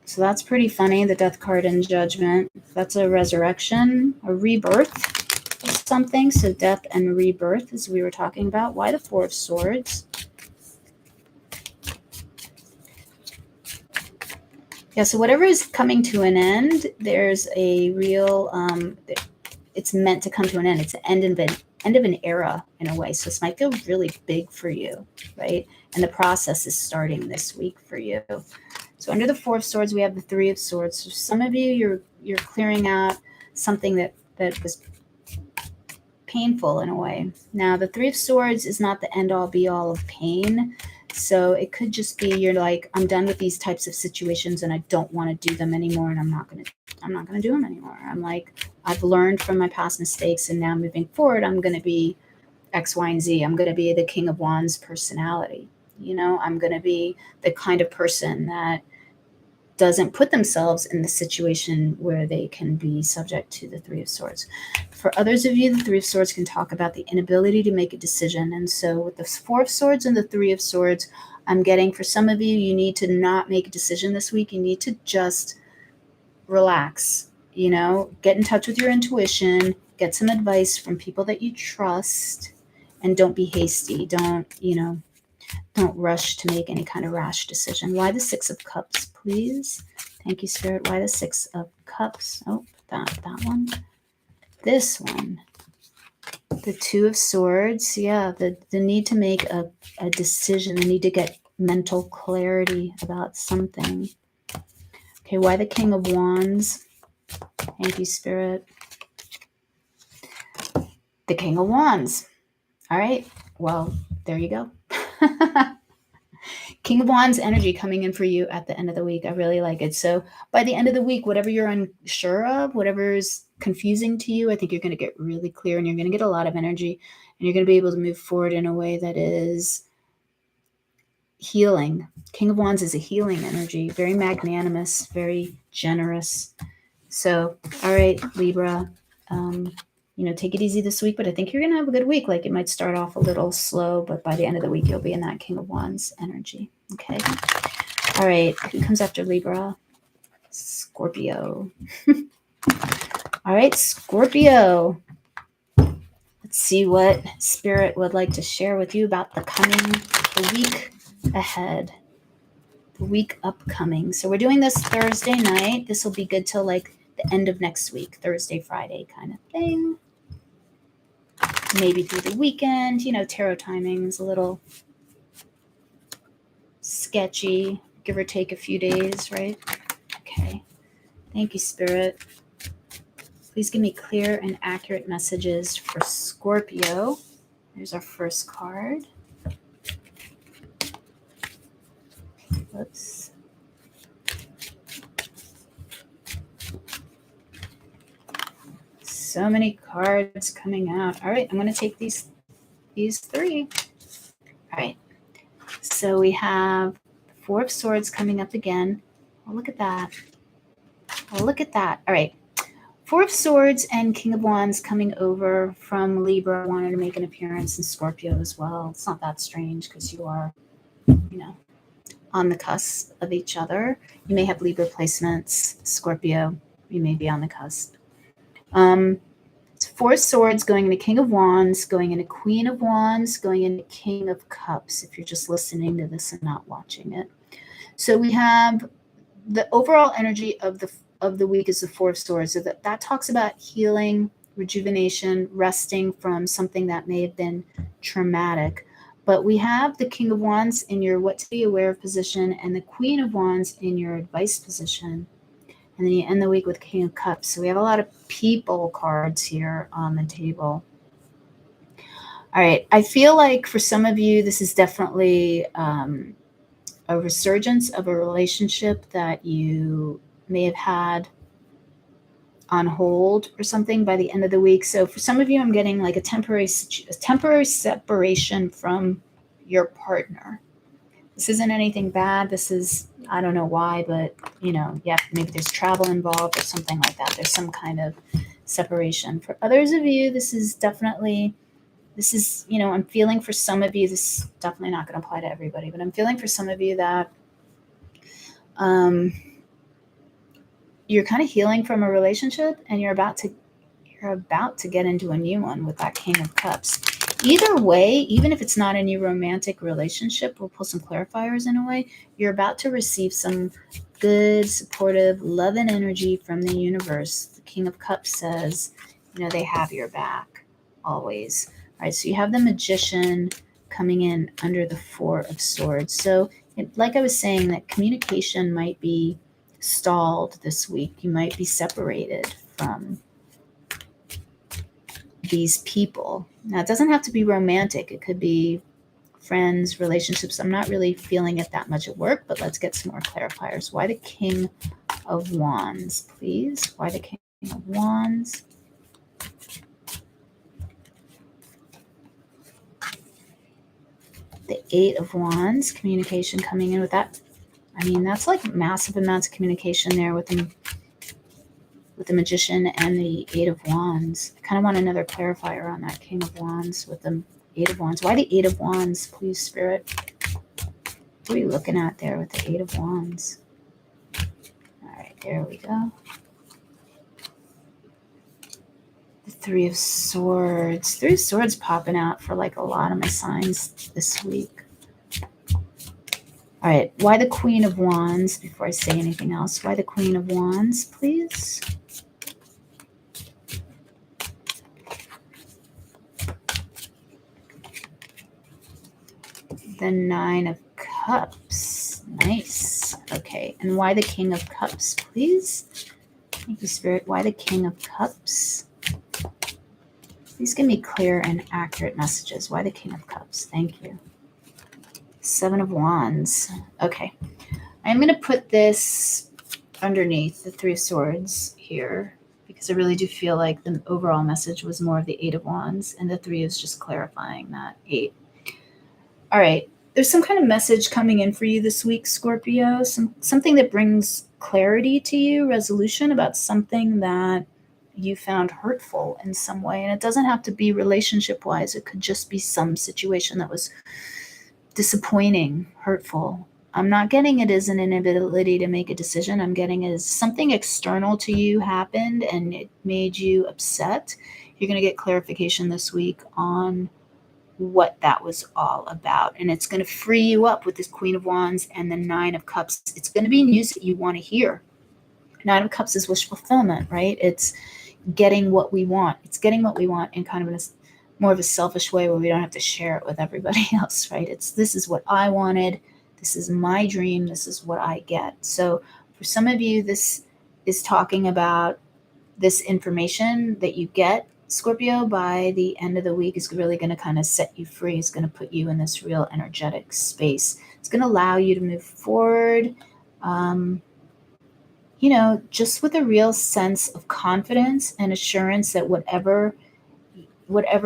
So that's pretty funny, the Death card and Judgment. That's a resurrection, a rebirth of something. So death and rebirth, as we were talking about. Why the Four of Swords? Yeah, so whatever is coming to an end, there's a real, it's meant to come to an end. It's an end of an era in a way. So this might feel really big for you, right? And the process is starting this week for you. So under the Four of Swords, we have the Three of Swords. So some of you, you're clearing out something that was painful in a way. Now, the Three of Swords is not the end all be all of pain. So it could just be you're like, I'm done with these types of situations and I don't want to do them anymore, and I'm not going to do them anymore. I'm like, I've learned from my past mistakes, and now moving forward, I'm going to be X, Y, and Z. I'm going to be the King of Wands personality. I'm going to be the kind of person that doesn't put themselves in the situation where they can be subject to the Three of Swords. For others of you, the Three of Swords can talk about the inability to make a decision. And so with the Four of Swords and the Three of Swords, I'm getting for some of you, you need to not make a decision this week. You need to just relax, get in touch with your intuition, get some advice from people that you trust, and don't be hasty. Don't rush to make any kind of rash decision. Why the Six of Cups, please? Thank you, Spirit. Why the Six of Cups? Oh, that one. This one. The Two of Swords. Yeah, the need to make a decision. The need to get mental clarity about something. Okay, why the King of Wands? Thank you, Spirit. The King of Wands. All right. Well, there you go. King of Wands energy coming in for you at the end of the week. I really like it. So by the end of the week, whatever you're unsure of, whatever is confusing to you, I think you're going to get really clear, and you're going to get a lot of energy, and you're going to be able to move forward in a way that is healing. King of Wands is a healing energy, very magnanimous, very generous. So, all right, Libra, take it easy this week, but I think you're going to have a good week. Like, it might start off a little slow, but by the end of the week, you'll be in that King of Wands energy. Okay. All right. Who comes after Libra? Scorpio. All right, Scorpio. Let's see what Spirit would like to share with you about the week ahead, the week upcoming. So we're doing this Thursday night. This will be good till like the end of next week, Thursday, Friday kind of thing. Maybe through the weekend. Tarot timing is a little sketchy, give or take a few days, right? Okay. Thank you, Spirit. Please give me clear and accurate messages for Scorpio. There's our first card. Whoops. So many cards coming out. All right, I'm going to take these three. All right. So we have Four of Swords coming up again. Oh, look at that. Oh, look at that. All right. Four of Swords and King of Wands coming over from Libra wanted to make an appearance in Scorpio as well. It's not that strange because you are, on the cusp of each other. You may have Libra placements, Scorpio, you may be on the cusp. It's Four of Swords going into King of Wands, going into Queen of Wands, going into King of Cups, if you're just listening to this and not watching it. So we have the overall energy of the week is the Four of Swords. So that talks about healing, rejuvenation, resting from something that may have been traumatic. But we have the King of Wands in your what to be aware of position and the Queen of Wands in your advice position. And then you end the week with King of Cups. So we have a lot of people cards here on the table. All right. I feel like for some of you, this is definitely a resurgence of a relationship that you may have had on hold or something by the end of the week. So for some of you, I'm getting like a temporary separation from your partner. This isn't anything bad. This is, I don't know why, but maybe there's travel involved or something like that. There's some kind of separation. For others of you, this is, I'm feeling for some of you, this is definitely not going to apply to everybody, but I'm feeling for some of you that you're kind of healing from a relationship and you're about to get into a new one with that King of Cups. Either way, even if it's not a new romantic relationship, we'll pull some clarifiers in a way, you're about to receive some good, supportive love and energy from the universe. The King of Cups says, they have your back always. All right, so you have the Magician coming in under the Four of Swords. So like I was saying, that communication might be stalled this week. You might be separated from these people. Now, it doesn't have to be romantic. It could be friends, relationships. I'm not really feeling it that much at work, but let's get some more clarifiers. Why the King of Wands, please? Why the King of Wands? The Eight of Wands, communication coming in with that. I mean, that's like massive amounts of communication there with the Magician and the Eight of Wands. I kind of want another clarifier on that King of Wands with the Eight of Wands. Why the Eight of Wands, please, Spirit? What are you looking at there with the Eight of Wands? All right, there we go. The Three of Swords. Three of Swords popping out for like a lot of my signs this week. All right, why the Queen of Wands? Before I say anything else, why the Queen of Wands, please? The Nine of Cups. Nice. Okay, and why the King of Cups, please? Thank you, Spirit. Why the King of Cups? Please give me clear and accurate messages. Why the King of Cups? Thank you. Seven of Wands. Okay. I'm going to put this underneath the Three of Swords here because I really do feel like the overall message was more of the Eight of Wands and the Three is just clarifying that Eight. All right. There's some kind of message coming in for you this week, Scorpio. Something that brings clarity to you, resolution about something that you found hurtful in some way. And it doesn't have to be relationship-wise. It could just be some situation that was disappointing, hurtful. I'm not getting it as an inability to make a decision. I'm getting it as something external to you happened and it made you upset. You're going to get clarification this week on what that was all about. And it's going to free you up with this Queen of Wands and the Nine of Cups. It's going to be news that you want to hear. Nine of Cups is wish fulfillment, right? It's getting what we want. It's getting what we want in kind of more of a selfish way where we don't have to share it with everybody else, right? This is what I wanted. This is my dream. This is what I get. So for some of you, this is talking about this information that you get, Scorpio, by the end of the week is really going to kind of set you free. It's going to put you in this real energetic space. It's going to allow you to move forward, just with a real sense of confidence and assurance that whatever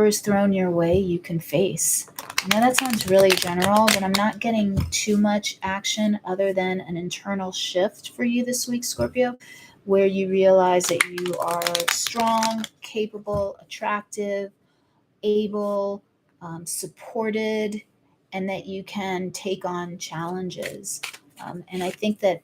is thrown your way, you can face. I know that sounds really general, but I'm not getting too much action other than an internal shift for you this week, Scorpio. where you realize that you are strong, capable, attractive, able, supported, and that you can take on challenges. And I think that,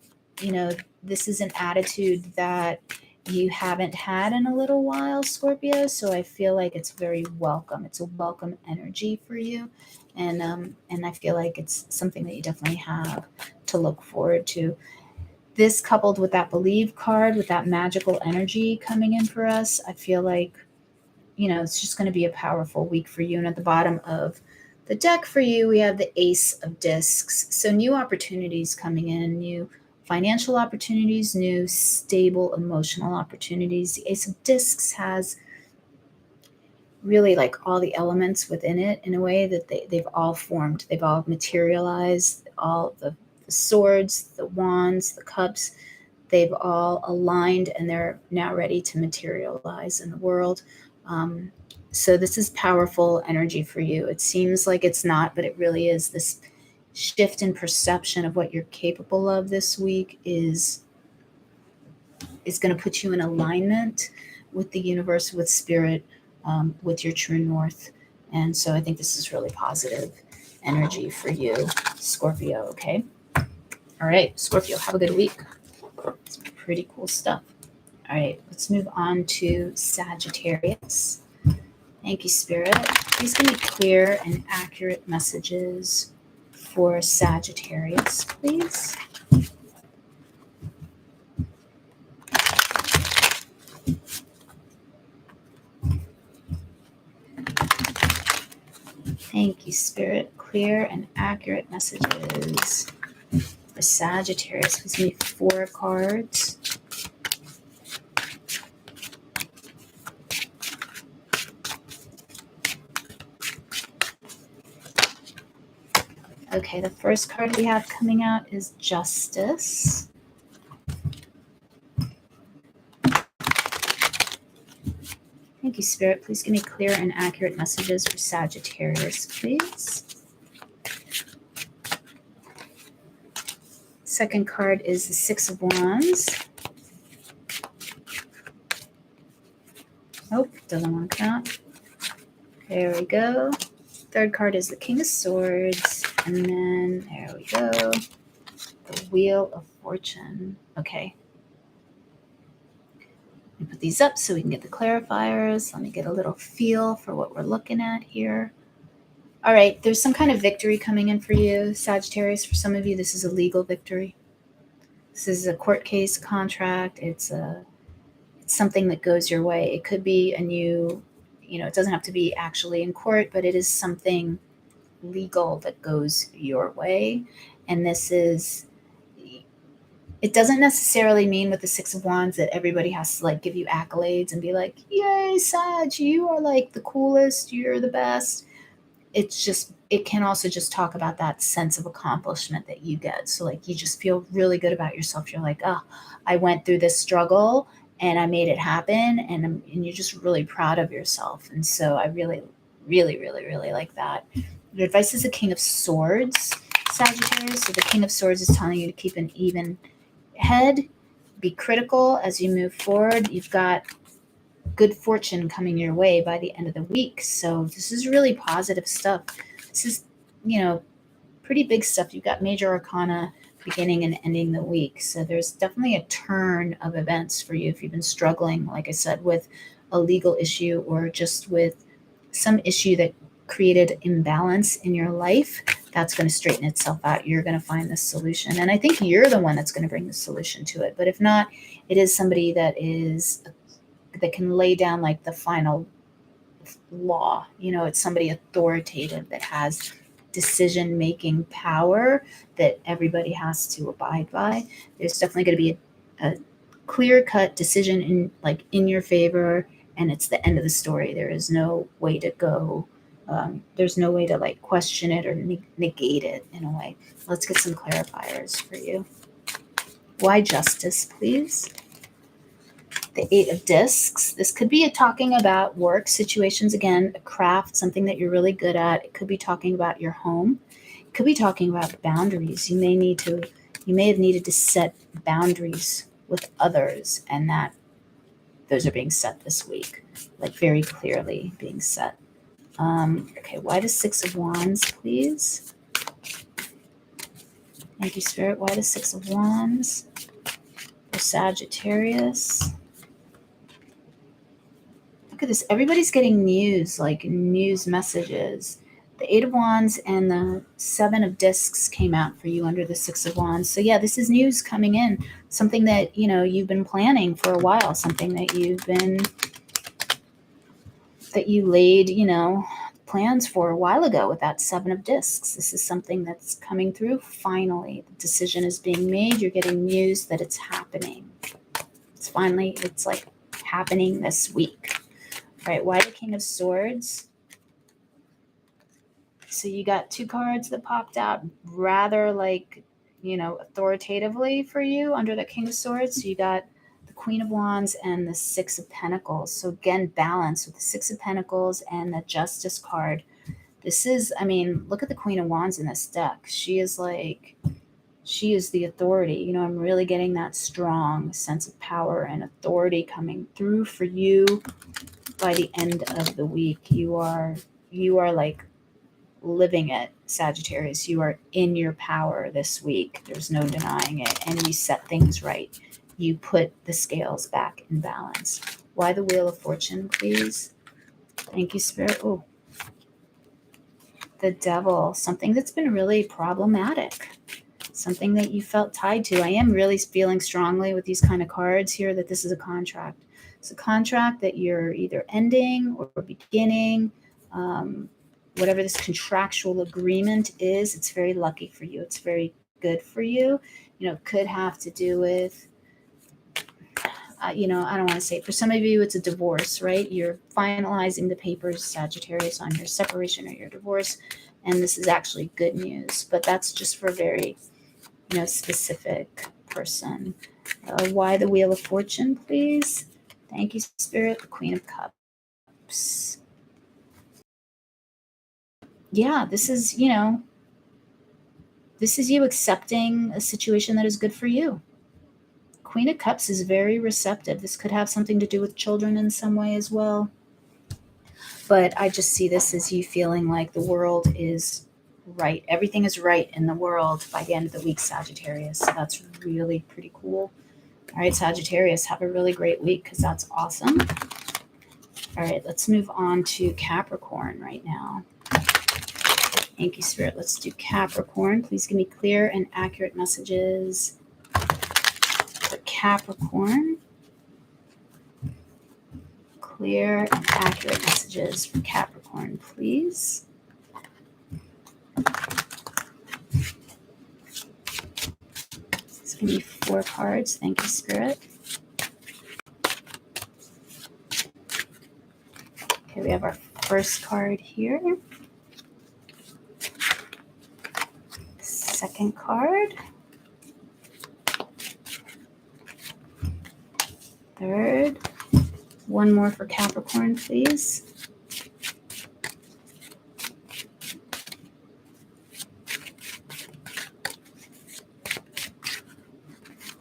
this is an attitude that you haven't had in a little while, Scorpio. So I feel like it's very welcome. It's a welcome energy for you. And I feel like it's something that you definitely have to look forward to. This coupled with that believe card, with that magical energy coming in for us, I feel like, it's just going to be a powerful week for you. And at the bottom of the deck for you, we have the Ace of Discs. So new opportunities coming in, new financial opportunities, new stable emotional opportunities. The Ace of Discs has really like all the elements within it in a way that they've all formed. They've all materialized, all the swords, the wands, the cups. They've all aligned and they're now ready to materialize in the world. So this is powerful energy for you. It seems like it's not, but it really is. This shift in perception of what you're capable of this week is going to put you in alignment with the universe, with spirit, with your true north. And so I think this is really positive energy for you, Scorpio. Okay. All right, Scorpio, have a good week. It's pretty cool stuff. All right, let's move on to Sagittarius. Thank you, Spirit. Please give me clear and accurate messages for Sagittarius, please. Thank you, Spirit. Clear and accurate messages for Sagittarius. Please give me 4 cards. Okay, the first card we have coming out is Justice. Thank you, Spirit. Please give me clear and accurate messages for Sagittarius, please. Second card is the 6 of Wands. Nope, doesn't want to come out. There we go. Third card is the King of Swords. And then, there we go, the Wheel of Fortune. Okay. Let me put these up so we can get the clarifiers. Let me get a little feel for what we're looking at here. All right, there's some kind of victory coming in for you, Sagittarius. For some of you, this is a legal victory. This is a court case, contract. It's something that goes your way. It could be a new, it doesn't have to be actually in court, but it is something legal that goes your way. And this is, it doesn't necessarily mean with the 6 of Wands that everybody has to like give you accolades and be like, yay, Sag, you are like the coolest, you're the best. It's just, it can also just talk about that sense of accomplishment that you get. So like you just feel really good about yourself. You're like, oh, I went through this struggle and I made it happen. And you're just really proud of yourself. And so I really, really, really, really like that. Your advice is the King of Swords, Sagittarius. So the King of Swords is telling you to keep an even head, be critical as you move forward. You've got good fortune coming your way by the end of the week. So this is really positive stuff. This is, pretty big stuff. You've got major arcana beginning and ending the week. So there's definitely a turn of events for you if you've been struggling, like I said, with a legal issue or just with some issue that created imbalance in your life. That's going to straighten itself out. You're going to find the solution. And I think you're the one that's going to bring the solution to it. But if not, it is somebody that can lay down like the final law. It's somebody authoritative that has decision-making power that everybody has to abide by. There's definitely going to be a clear-cut decision in your favor, and it's the end of the story. There is no way to go. There's no way to like question it or negate it in a way. Let's get some clarifiers for you. Why Justice, please? The 8 of Discs. This could be talking about work situations, again, a craft, something that you're really good at. It could be talking about your home. It could be talking about boundaries. You may have needed to set boundaries with others, and that those are being set this week, like very clearly being set. Okay, why the Six of Wands, please? Thank you, Spirit. Why the Six of Wands for Sagittarius? Look at this. Everybody's getting news, like news messages. The Eight of Wands and the Seven of Discs came out for you under the Six of Wands. So yeah, this is news coming in. Something that, you've been planning for a while. Something that you laid, plans for a while ago with that Seven of Discs. This is something that's coming through. Finally, the decision is being made. You're getting news that it's happening. It's like happening this week. All right, why the King of Swords? So you got two cards that popped out rather like, authoritatively for you under the King of Swords. So you got the Queen of Wands and the Six of Pentacles. So again, balance with the Six of Pentacles and the Justice card. This is, look at the Queen of Wands in this deck. She is the authority. I'm really getting that strong sense of power and authority coming through for you. By the end of the week, you are like living it, Sagittarius. You are in your power this week. There's no denying it. And you set things right. You put the scales back in balance. Why the Wheel of Fortune, please? Thank you, Spirit. Oh, the Devil. Something that's been really problematic. Something that you felt tied to. I am really feeling strongly with these kind of cards here that this is a contract. It's a contract that you're either ending or beginning. Whatever this contractual agreement is, it's very lucky for you. It's very good for you. Could have to do with, I don't want to say, for some of you, it's a divorce, right? You're finalizing the papers, Sagittarius, on your separation or your divorce. And this is actually good news, but that's just for a very, specific person. Why the Wheel of Fortune, please? Thank you, Spirit. The Queen of Cups. Yeah, this is you accepting a situation that is good for you. Queen of Cups is very receptive. This could have something to do with children in some way as well. But I just see this as you feeling like the world is right. Everything is right in the world by the end of the week, Sagittarius. So that's really pretty cool. All right, Sagittarius, have a really great week because that's awesome. All right, let's move on to Capricorn right now. Thank you, Spirit. Let's do Capricorn. Please give me clear and accurate messages for Capricorn. Clear and accurate messages for Capricorn, please. Let's give me 4 cards. Thank you, Spirit. Okay, we have our first card here. Second card. Third. One more for Capricorn, please.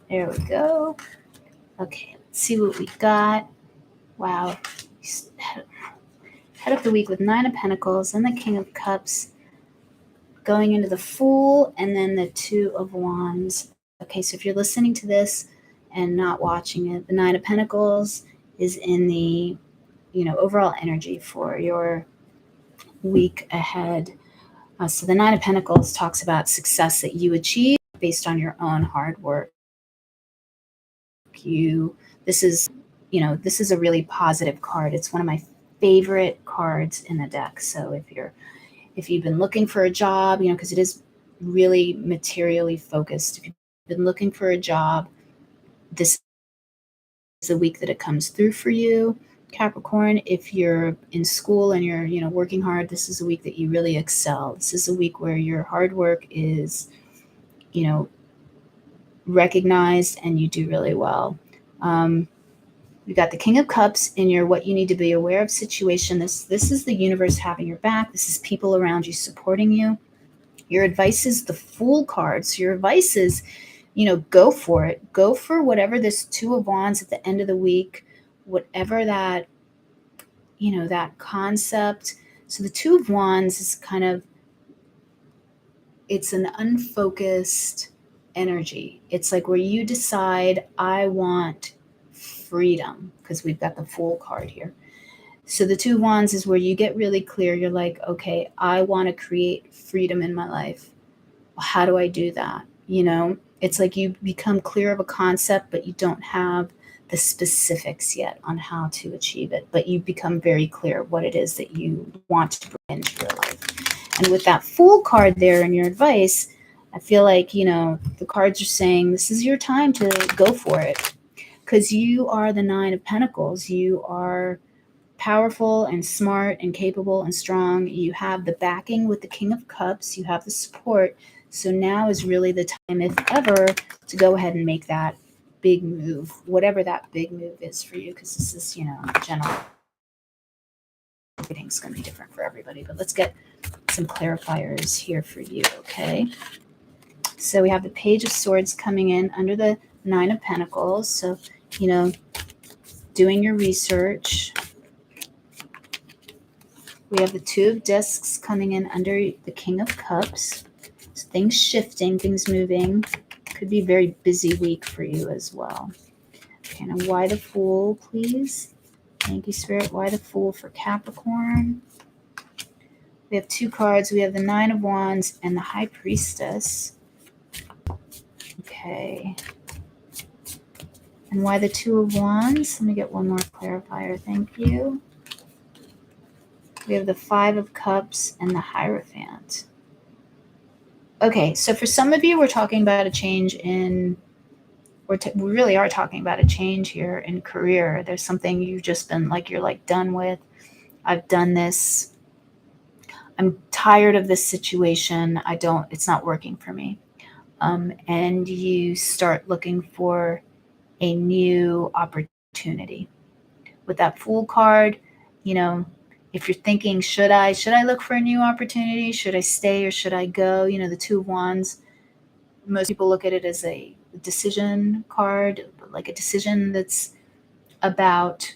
There we go. Okay, let's see what we got. Wow. Head of the week with 9 of Pentacles and the King of Cups, going into the Fool and then the 2 of Wands. Okay, so if you're listening to this and not watching it, the 9 of Pentacles is in the, overall energy for your week ahead. So the 9 of Pentacles talks about success that you achieve based on your own hard work. This is a really positive card. It's one of my favorite cards in the deck. So if you've been looking for a job, because it is really materially focused. If you've been looking for a job, this is the week that it comes through for you, Capricorn. If you're in school and you're, working hard, this is a week that you really excel. This is a week where your hard work is, recognized and you do really well. You got the King of Cups in your what you need to be aware of situation. This is the universe having your back. This is people around you supporting you. Your advice is the Fool card. So your advice is go for it. Go for whatever this Two of Wands at the end of the week, whatever that, that concept. So the Two of Wands is kind of, it's an unfocused energy. It's like where you decide, I want freedom, because we've got the Fool card here. So the Two of Wands is where you get really clear. You're like, okay, I want to create freedom in my life. Well, how do I do that? It's like you become clear of a concept, but you don't have the specifics yet on how to achieve it. But you become very clear what it is that you want to bring into your life. And with that Fool card there in your advice, I feel like, the cards are saying this is your time to go for it, because you are the Nine of Pentacles. You are powerful and smart and capable and strong. You have the backing with the King of Cups. You have the support. So now is really the time, if ever, to go ahead and make that big move, whatever that big move is for you, because this is, general. Everything's going to be different for everybody. But let's get some clarifiers here for you, okay? So we have the Page of Swords coming in under the Nine of Pentacles. So, doing your research. We have the Two of Discs coming in under the King of Cups. So things shifting, things moving. Could be a very busy week for you as well. Okay, now why the Fool, please? Thank you, Spirit. Why the Fool for Capricorn? We have two cards. We have the Nine of Wands and the High Priestess. Okay. And why the Two of Wands? Let me get one more clarifier. Thank you. We have the Five of Cups and the Hierophant. Okay, so for some of you, we're talking about a change in, we really are talking about a change here in career. There's something you've just been like, you're like done with. I've done this. I'm tired of this situation. It's not working for me. And you start looking for a new opportunity. With that Fool card, if you're thinking, should I look for a new opportunity? Should I stay or should I go? The Two of Wands, most people look at it as a decision card, like a decision that's about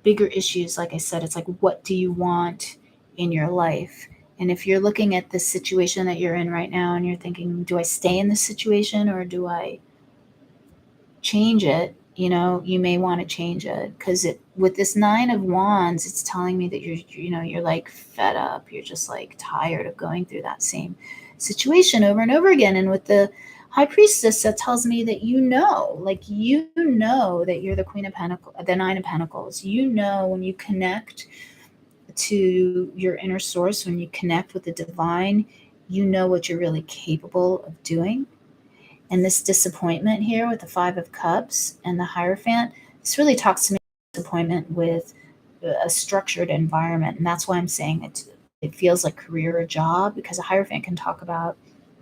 bigger issues. Like I said, it's like, what do you want in your life? And if you're looking at the situation that you're in right now and you're thinking, do I stay in this situation or do I change it? You may want to change it, because with this Nine of Wands, it's telling me that you're like fed up. You're just like tired of going through that same situation over and over again. And with the High Priestess, that tells me that that you're the Queen of Pentacles, the Nine of Pentacles. When you connect to your inner source, when you connect with the divine, what you're really capable of doing. And this disappointment here with the Five of Cups and the Hierophant, this really talks to me about disappointment with a structured environment. And that's why I'm saying it feels like career or job, because a Hierophant can talk about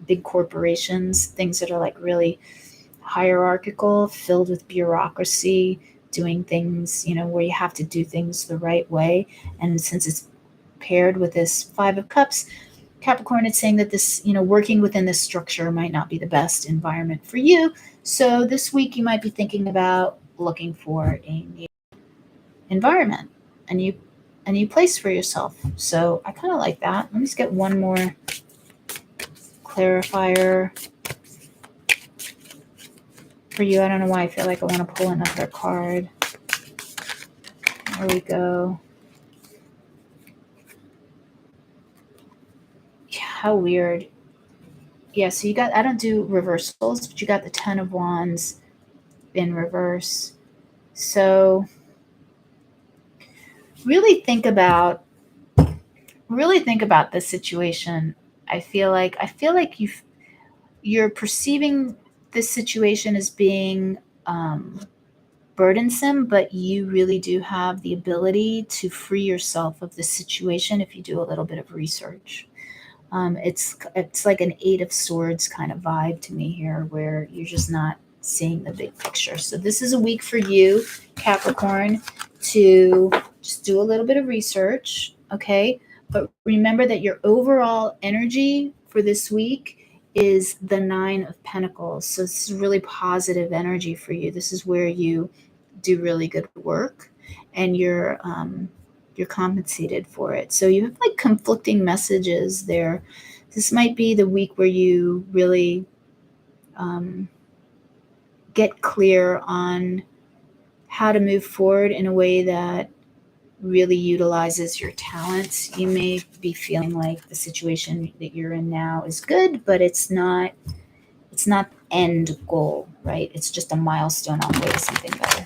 big corporations, things that are like really hierarchical, filled with bureaucracy, doing things, where you have to do things the right way. And since it's paired with this Five of Cups, Capricorn, it's saying that this, working within this structure might not be the best environment for you. So this week you might be thinking about looking for a new environment, a new place for yourself. So I kind of like that. Let me just get one more clarifier for you. I don't know why I feel like I want to pull another card. There we go. How weird. Yeah, so you got, I don't do reversals, but you got the Ten of Wands in reverse. So really think about the situation. I feel like you're perceiving this situation as being burdensome, but you really do have the ability to free yourself of the situation if you do a little bit of research. It's like an Eight of Swords kind of vibe to me here, where you're just not seeing the big picture. So this is a week for you, Capricorn, to just do a little bit of research, okay? But remember that your overall energy for this week is the Nine of Pentacles. So this is really positive energy for you. This is where you do really good work and you're compensated for it. So you have like conflicting messages there. This might be the week where you really get clear on how to move forward in a way that really utilizes your talents. You may be feeling like the situation that you're in now is good, but it's not the end goal, right? It's just a milestone on the way to something better.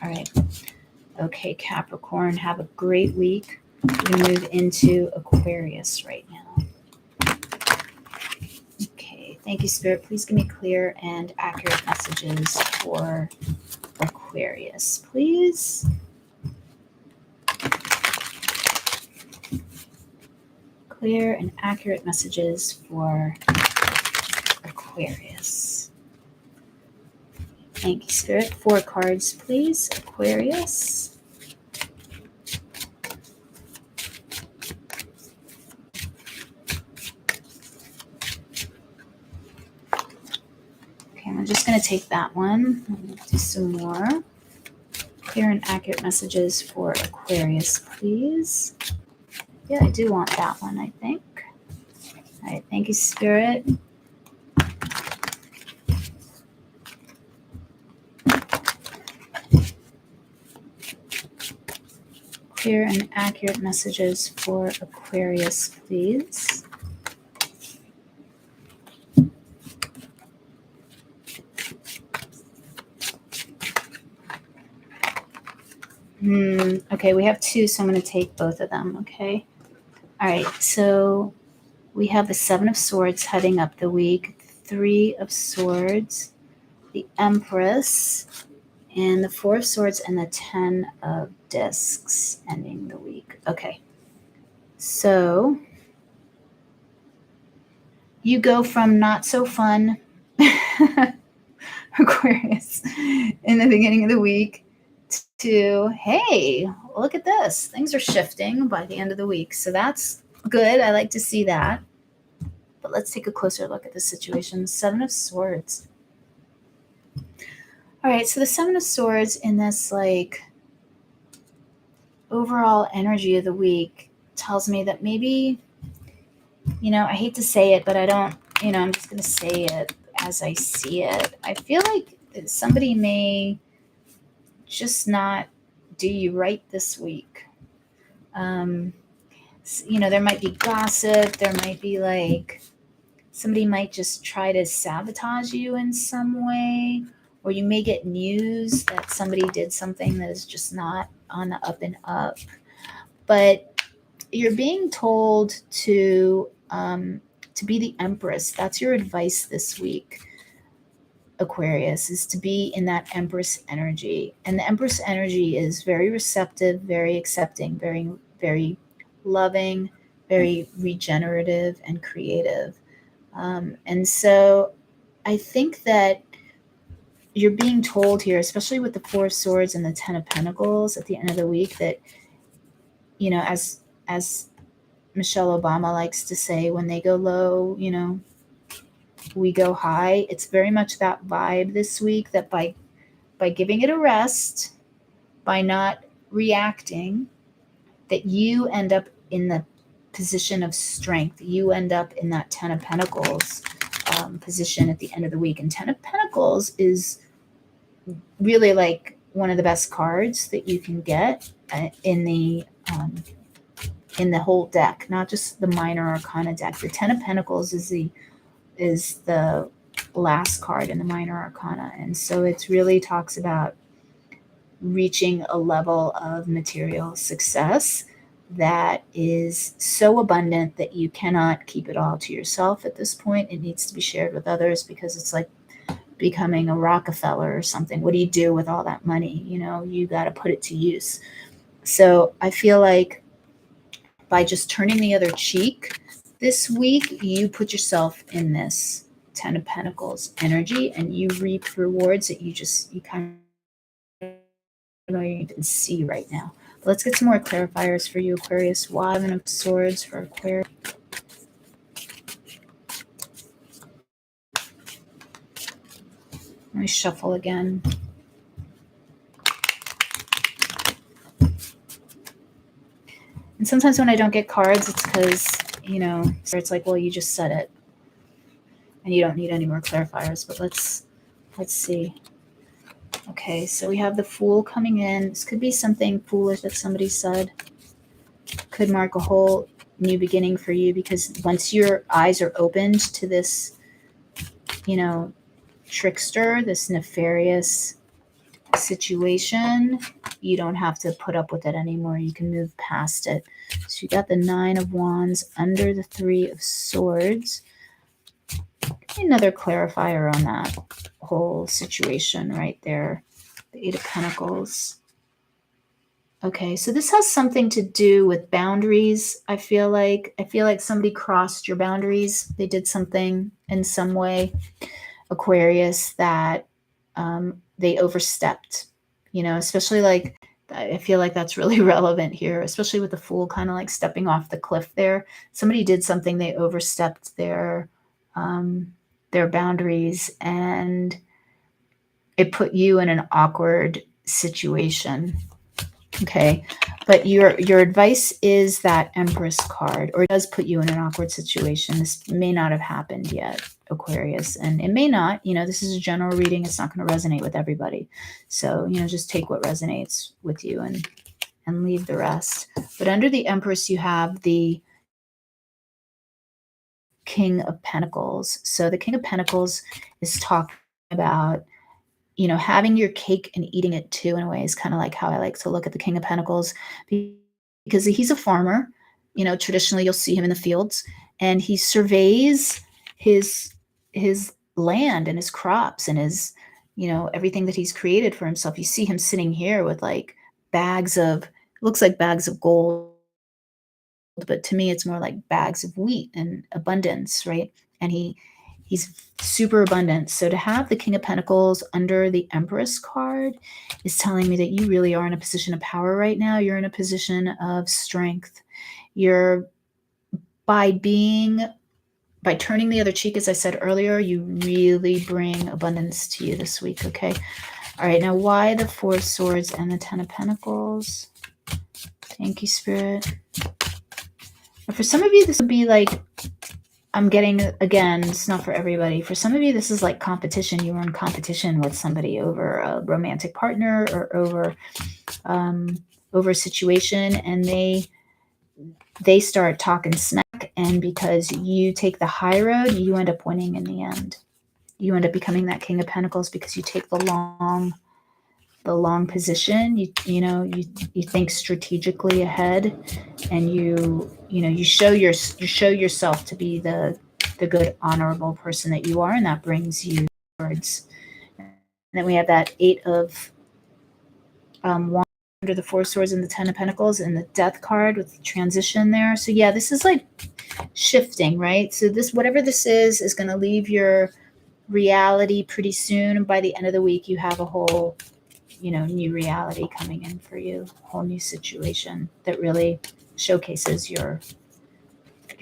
All right. Okay, Capricorn, have a great week. We move into Aquarius right now. Okay, thank you, Spirit. Please give me clear and accurate messages for Aquarius, please. Clear and accurate messages for Aquarius. Thank you, Spirit. 4 cards, please. Aquarius. Okay, I'm just going to take that one. I'm going to do some more. Clear and accurate messages for Aquarius, please. Yeah, I do want that one, I think. All right, thank you, Spirit. Clear and accurate messages for Aquarius, please. Okay, we have 2, so I'm going to take both of them, okay? All right, so we have the 7 of Swords heading up the week, 3 of Swords, the Empress, and the 4 of Swords, and the 10 of Discs ending the week. Okay, so you go from not so fun, Aquarius, in the beginning of the week to, hey, look at this. Things are shifting by the end of the week. So that's good. I like to see that. But let's take a closer look at the situation. The 7 of Swords. All right, so the 7 of Swords in this like overall energy of the week tells me that maybe, I hate to say it, but I don't, I'm just going to say it as I see it. I feel like somebody may just not do you right this week. There might be gossip. There might be like somebody might just try to sabotage you in some way, or you may get news that somebody did something that is just not on the up and up. But you're being told to be the Empress. That's your advice this week, Aquarius, is to be in that Empress energy. And the Empress energy is very receptive, very accepting, very, very loving, very regenerative and creative. And so I think that you're being told here, especially with the 4 of Swords and the 10 of Pentacles at the end of the week, that, as Michelle Obama likes to say, when they go low, we go high. It's very much that vibe this week, that by giving it a rest, by not reacting, that you end up in the position of strength. You end up in that 10 of Pentacles position at the end of the week. And 10 of Pentacles is really like one of the best cards that you can get in the whole deck, not just the minor arcana deck. The 10 of Pentacles is the last card in the minor arcana. And so it really talks about reaching a level of material success that is so abundant that you cannot keep it all to yourself at this point. It needs to be shared with others, because it's like becoming a Rockefeller or something. What do you do with all that money? You got to put it to use. So I feel like by just turning the other cheek this week, you put yourself in this 10 of Pentacles energy, and you reap rewards that you kind of don't even see right now. But let's get some more clarifiers for you, Aquarius. 7 of Swords for Aquarius. Let me shuffle again. And sometimes when I don't get cards, it's because, you know, it's like, well, you just said it. And you don't need any more clarifiers. But let's see. Okay, so we have the Fool coming in. This could be something foolish that somebody said. Could mark a whole new beginning for you, because once your eyes are opened to this, you know, trickster, this nefarious situation, you don't have to put up with it anymore. You can move past it. So you got the 9 of Wands under the 3 of Swords. Another clarifier on that whole situation right there. The 8 of Pentacles. Okay, so this has something to do with boundaries. I feel like somebody crossed your boundaries. They did something in some way, Aquarius, that they overstepped. You know, especially like, I feel like that's really relevant here, especially with the Fool kind of like stepping off the cliff there. Somebody did something, they overstepped their boundaries, and it put you in an awkward situation. Okay, but your advice is that Empress card, or it does put you in an awkward situation. This may not have happened yet, Aquarius, and it may not. You know, this is a general reading. It's not going to resonate with everybody. So, you know, just take what resonates with you and leave the rest. But under the Empress, you have the King of Pentacles. So the King of Pentacles is talking about, you know, having your cake and eating it too, in a way, is kind of like how I like to look at the King of Pentacles, because he's a farmer. You know, traditionally you'll see him in the fields, and he surveys his land and his crops and his, you know, everything that he's created for himself. You see him sitting here with like bags of, looks like bags of gold, but to me it's more like bags of wheat and abundance, right? And he's super abundant. So to have the King of Pentacles under the Empress card is telling me that you really are in a position of power right now. You're in a position of strength. You're, by turning the other cheek, as I said earlier, you really bring abundance to you this week, okay? All right, now why the 4 of Swords and the 10 of Pentacles? Thank you, Spirit. For some of you, this would be like, I'm getting, again, it's not for everybody. For some of you, this is like competition. You were in competition with somebody over a romantic partner, or over a situation, and they start talking smack, and because you take the high road, you end up winning in the end. You end up becoming that King of Pentacles because you take the long position. You think strategically ahead, and you show yourself to be the good, honorable person that you are, and that brings you towards. And then we have that 8 of Wands under the 4 Swords and the 10 of Pentacles, and the Death card with the transition there. So yeah, this is like shifting, right? So this, whatever this is going to leave your reality pretty soon. And by the end of the week, you have a whole, new reality coming in for you, a whole new situation that really showcases your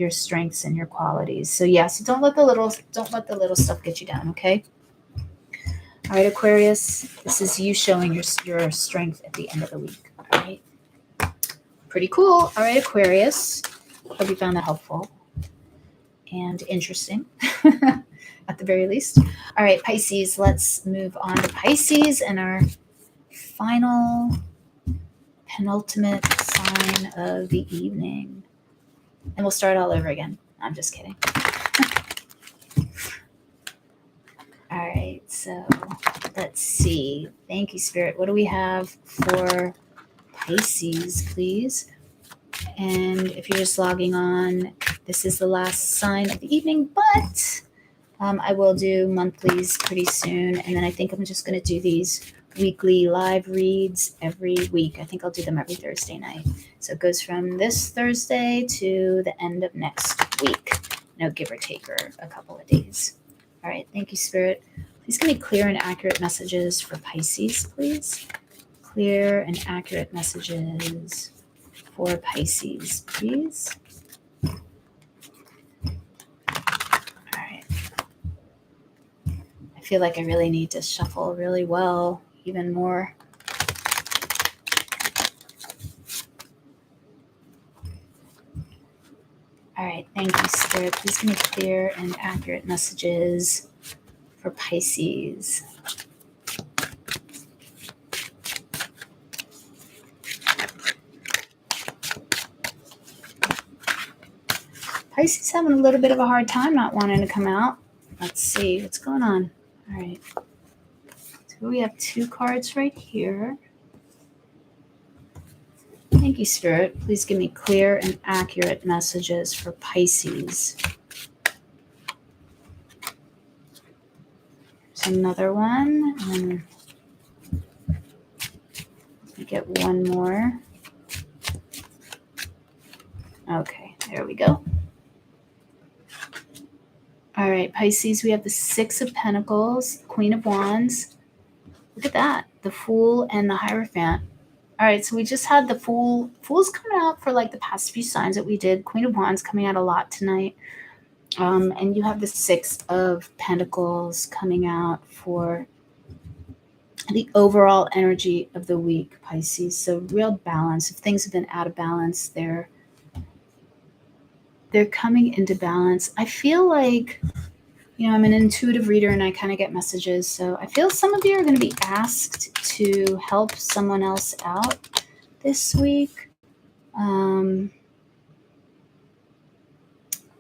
strengths and your qualities. So yeah, so don't let the little stuff get you down, okay? All right, Aquarius, this is you showing your strength at the end of the week. All right, pretty cool. All right, Aquarius, hope you found that helpful and interesting at the very least. All right, Pisces, let's move on to Pisces and our final penultimate sign of the evening. And we'll start all over again. I'm just kidding. All right, so let's see. Thank you, Spirit. What do we have for Pisces, please? And if you're just logging on, this is the last sign of the evening, but I will do monthlies pretty soon. And then I think I'm just going to do these weekly live reads every week. I think I'll do them every Thursday night. So it goes from this Thursday to the end of next week. Give or take a couple of days. All right. Thank you, Spirit. Please give me clear and accurate messages for Pisces, please. Clear and accurate messages for Pisces, please. All right. I feel like I really need to shuffle really well, even more. All right, thank you, Spirit. Please give me clear and accurate messages for Pisces. Pisces having a little bit of a hard time not wanting to come out. Let's see what's going on. All right. So we have 2 cards right here. Thank you, Spirit. Please give me clear and accurate messages for Pisces. There's another one. And let me get one more. Okay, there we go. All right, Pisces, we have the 6 of Pentacles, Queen of Wands. Look at that, the Fool and the Hierophant. All right, so we just had the Fool. Fool's coming out for like the past few signs that we did. Queen of Wands coming out a lot tonight. And you have the 6 of Pentacles coming out for the overall energy of the week, Pisces. So real balance. If things have been out of balance, they're coming into balance. I feel like, I'm an intuitive reader and I kind of get messages. So I feel some of you are going to be asked to help someone else out this week. Oh,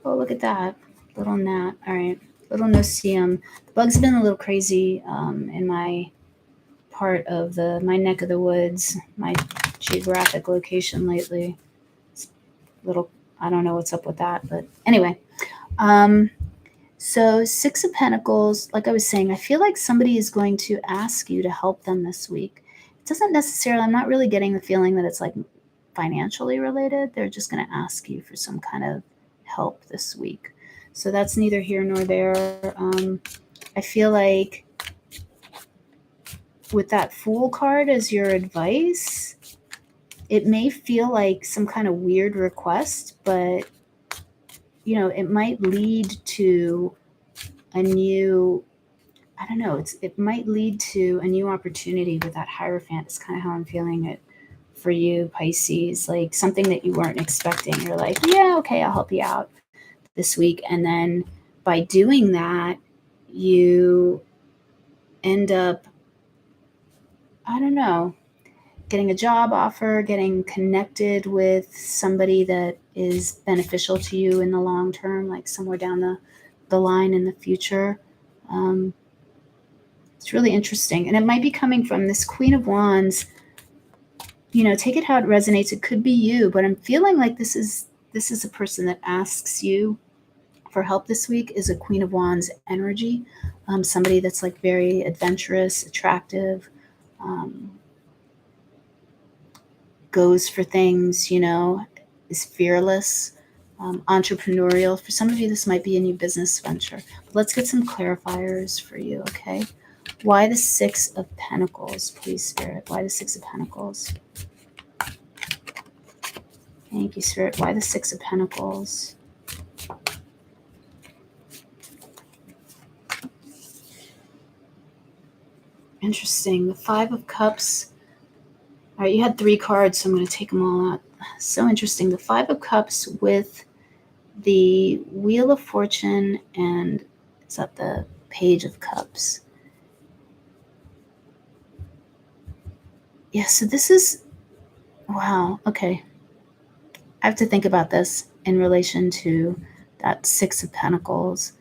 look at that. Little gnat. All right. Little no-see-um. The bugs have been a little crazy in my part of my neck of the woods, my geographic location lately. It's a little, I don't know what's up with that. But anyway. So 6 of Pentacles, like I was saying, I feel like somebody is going to ask you to help them this week. It doesn't necessarily, I'm not really getting the feeling that it's like financially related. They're just going to ask you for some kind of help this week. So that's neither here nor there. I feel like with that Fool card as your advice, it may feel like some kind of weird request, but it might lead to a new, I don't know, it might lead to a new opportunity with that Hierophant. It's kind of how I'm feeling it for you, Pisces, like something that you weren't expecting. You're like, yeah, okay, I'll help you out this week. And then by doing that, you end up, I don't know, getting a job offer, getting connected with somebody that is beneficial to you in the long term, like somewhere down the line in the future. It's really interesting. And it might be coming from this Queen of Wands. Take it how it resonates. It could be you, but I'm feeling like this is a person that asks you for help this week is a Queen of Wands energy. Somebody that's like very adventurous, attractive, goes for things, is fearless, entrepreneurial. For some of you, this might be a new business venture. But let's get some clarifiers for you, okay? Why the 6 of Pentacles, please, Spirit? Why the 6 of Pentacles? Thank you, Spirit. Why the 6 of Pentacles? Interesting. The 5 of Cups. All right, you had 3 cards, so I'm going to take them all out. So interesting. The 5 of Cups with the Wheel of Fortune and is that the Page of Cups. Yeah, so this is, wow, okay. I have to think about this in relation to that 6 of Pentacles.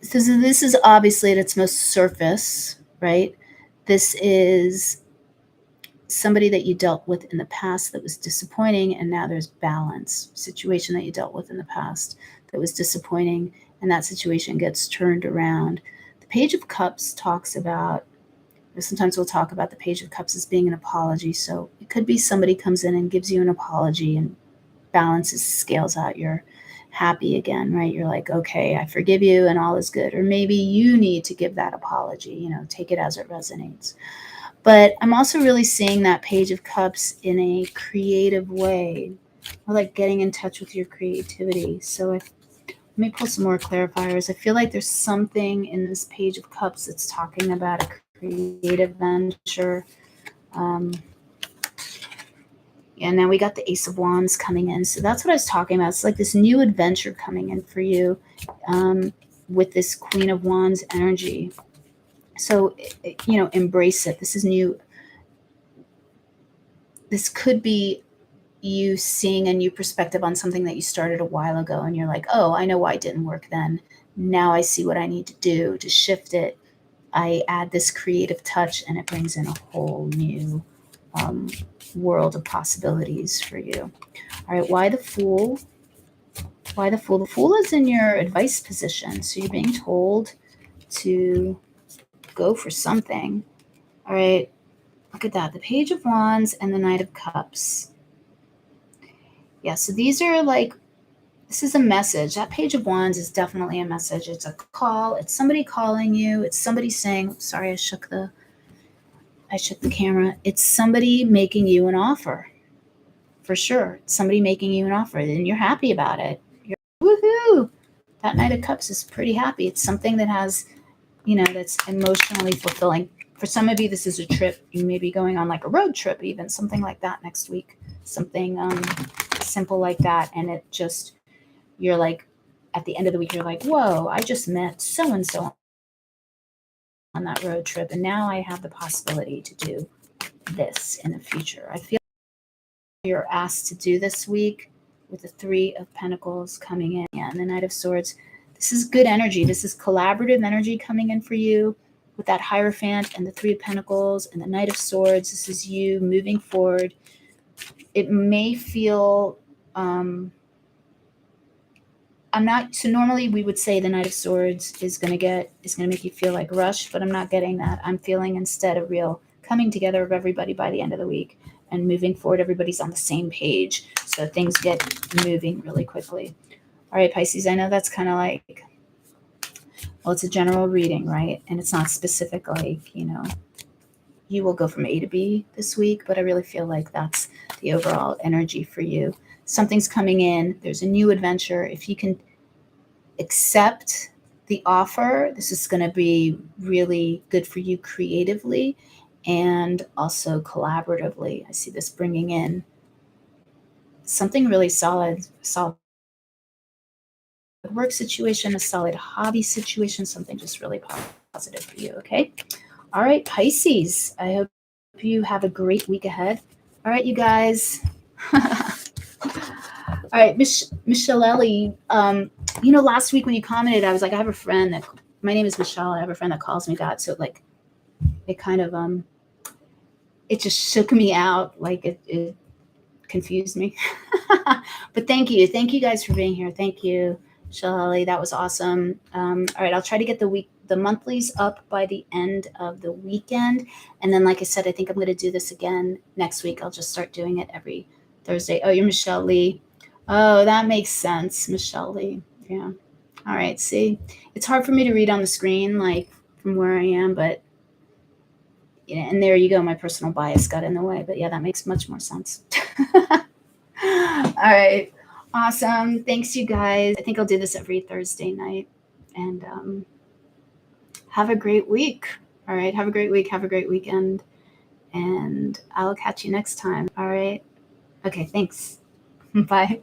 So this is obviously at its most surface, right? This is somebody that you dealt with in the past that was disappointing, and now there's balance. Situation that you dealt with in the past that was disappointing, and that situation gets turned around. The Page of Cups talks about, sometimes we'll talk about the Page of Cups as being an apology. So it could be somebody comes in and gives you an apology and balances, scales out. You're happy again, right? You're like, okay, I forgive you and all is good. Or maybe you need to give that apology, take it as it resonates. But I'm also really seeing that Page of Cups in a creative way, or like getting in touch with your creativity. So if Let me pull some more clarifiers. I feel like there's something in this Page of Cups that's talking about a creative venture. And now we got the Ace of Wands coming in. So that's what I was talking about. It's like this new adventure coming in for you with this Queen of Wands energy. So, embrace it. This is new. This could be you seeing a new perspective on something that you started a while ago. And you're like, oh, I know why it didn't work then. Now I see what I need to do to shift it. I add this creative touch and it brings in a whole new world of possibilities for you. All right, why the Fool? Why the Fool? The Fool is in your advice position. So you're being told to go for something. All right, look at that. The Page of Wands and the Knight of Cups. Yeah, so these are like, this is a message. That Page of Wands is definitely a message. It's a call. It's somebody calling you. It's somebody saying, sorry, I shook the camera. It's somebody making you an offer. For sure. It's somebody making you an offer and you're happy about it. You're woohoo. That Knight of Cups is pretty happy. It's something that has, that's emotionally fulfilling. For some of you, this is a trip. You may be going on like a road trip, even something like that next week. Something simple like that. And it just, you're like, at the end of the week, you're like, whoa, I just met so-and-so on that road trip. And now I have the possibility to do this in the future. I feel you're asked to do this week with the Three of Pentacles coming in and the Knight of Swords. This is good energy. This is collaborative energy coming in for you with that Hierophant and the Three of Pentacles and the Knight of Swords. This is you moving forward. It may feel, so normally we would say the Knight of Swords is going to make you feel like rushed, but I'm not getting that. I'm feeling instead a real coming together of everybody by the end of the week and moving forward. Everybody's on the same page. So things get moving really quickly. All right, Pisces, I know that's kind of like, well, it's a general reading, right? And it's not specific, like, you will go from A to B this week, but I really feel like that's the overall energy for you. Something's coming in. There's a new adventure. If you can accept the offer, this is going to be really good for you creatively and also collaboratively. I see this bringing in something really solid work situation, a solid hobby situation, something just really positive for you. Okay. All right, Pisces, I hope you have a great week ahead. All right, you guys. All right, Michelle Ellie, last week when you commented, I was like, I have a friend that, my name is Michelle. I have a friend that calls me that. So like, it kind of, it just shook me out. Like it confused me. But thank you. Thank you guys for being here. Thank you, Michelle Ellie. That was awesome. All right, I'll try to get the monthlies up by the end of the weekend. And then, like I said, I think I'm going to do this again next week. I'll just start doing it every Thursday. Oh, you're Michelle Lee. Oh, that makes sense. Michelle Lee. Yeah. All right. See, it's hard for me to read on the screen, like from where I am, but and there you go. My personal bias got in the way, but yeah, that makes much more sense. All right. Awesome. Thanks, you guys. I think I'll do this every Thursday night. And have a great week. All right. Have a great week. Have a great weekend. And I'll catch you next time. All right. Okay. Thanks. Bye.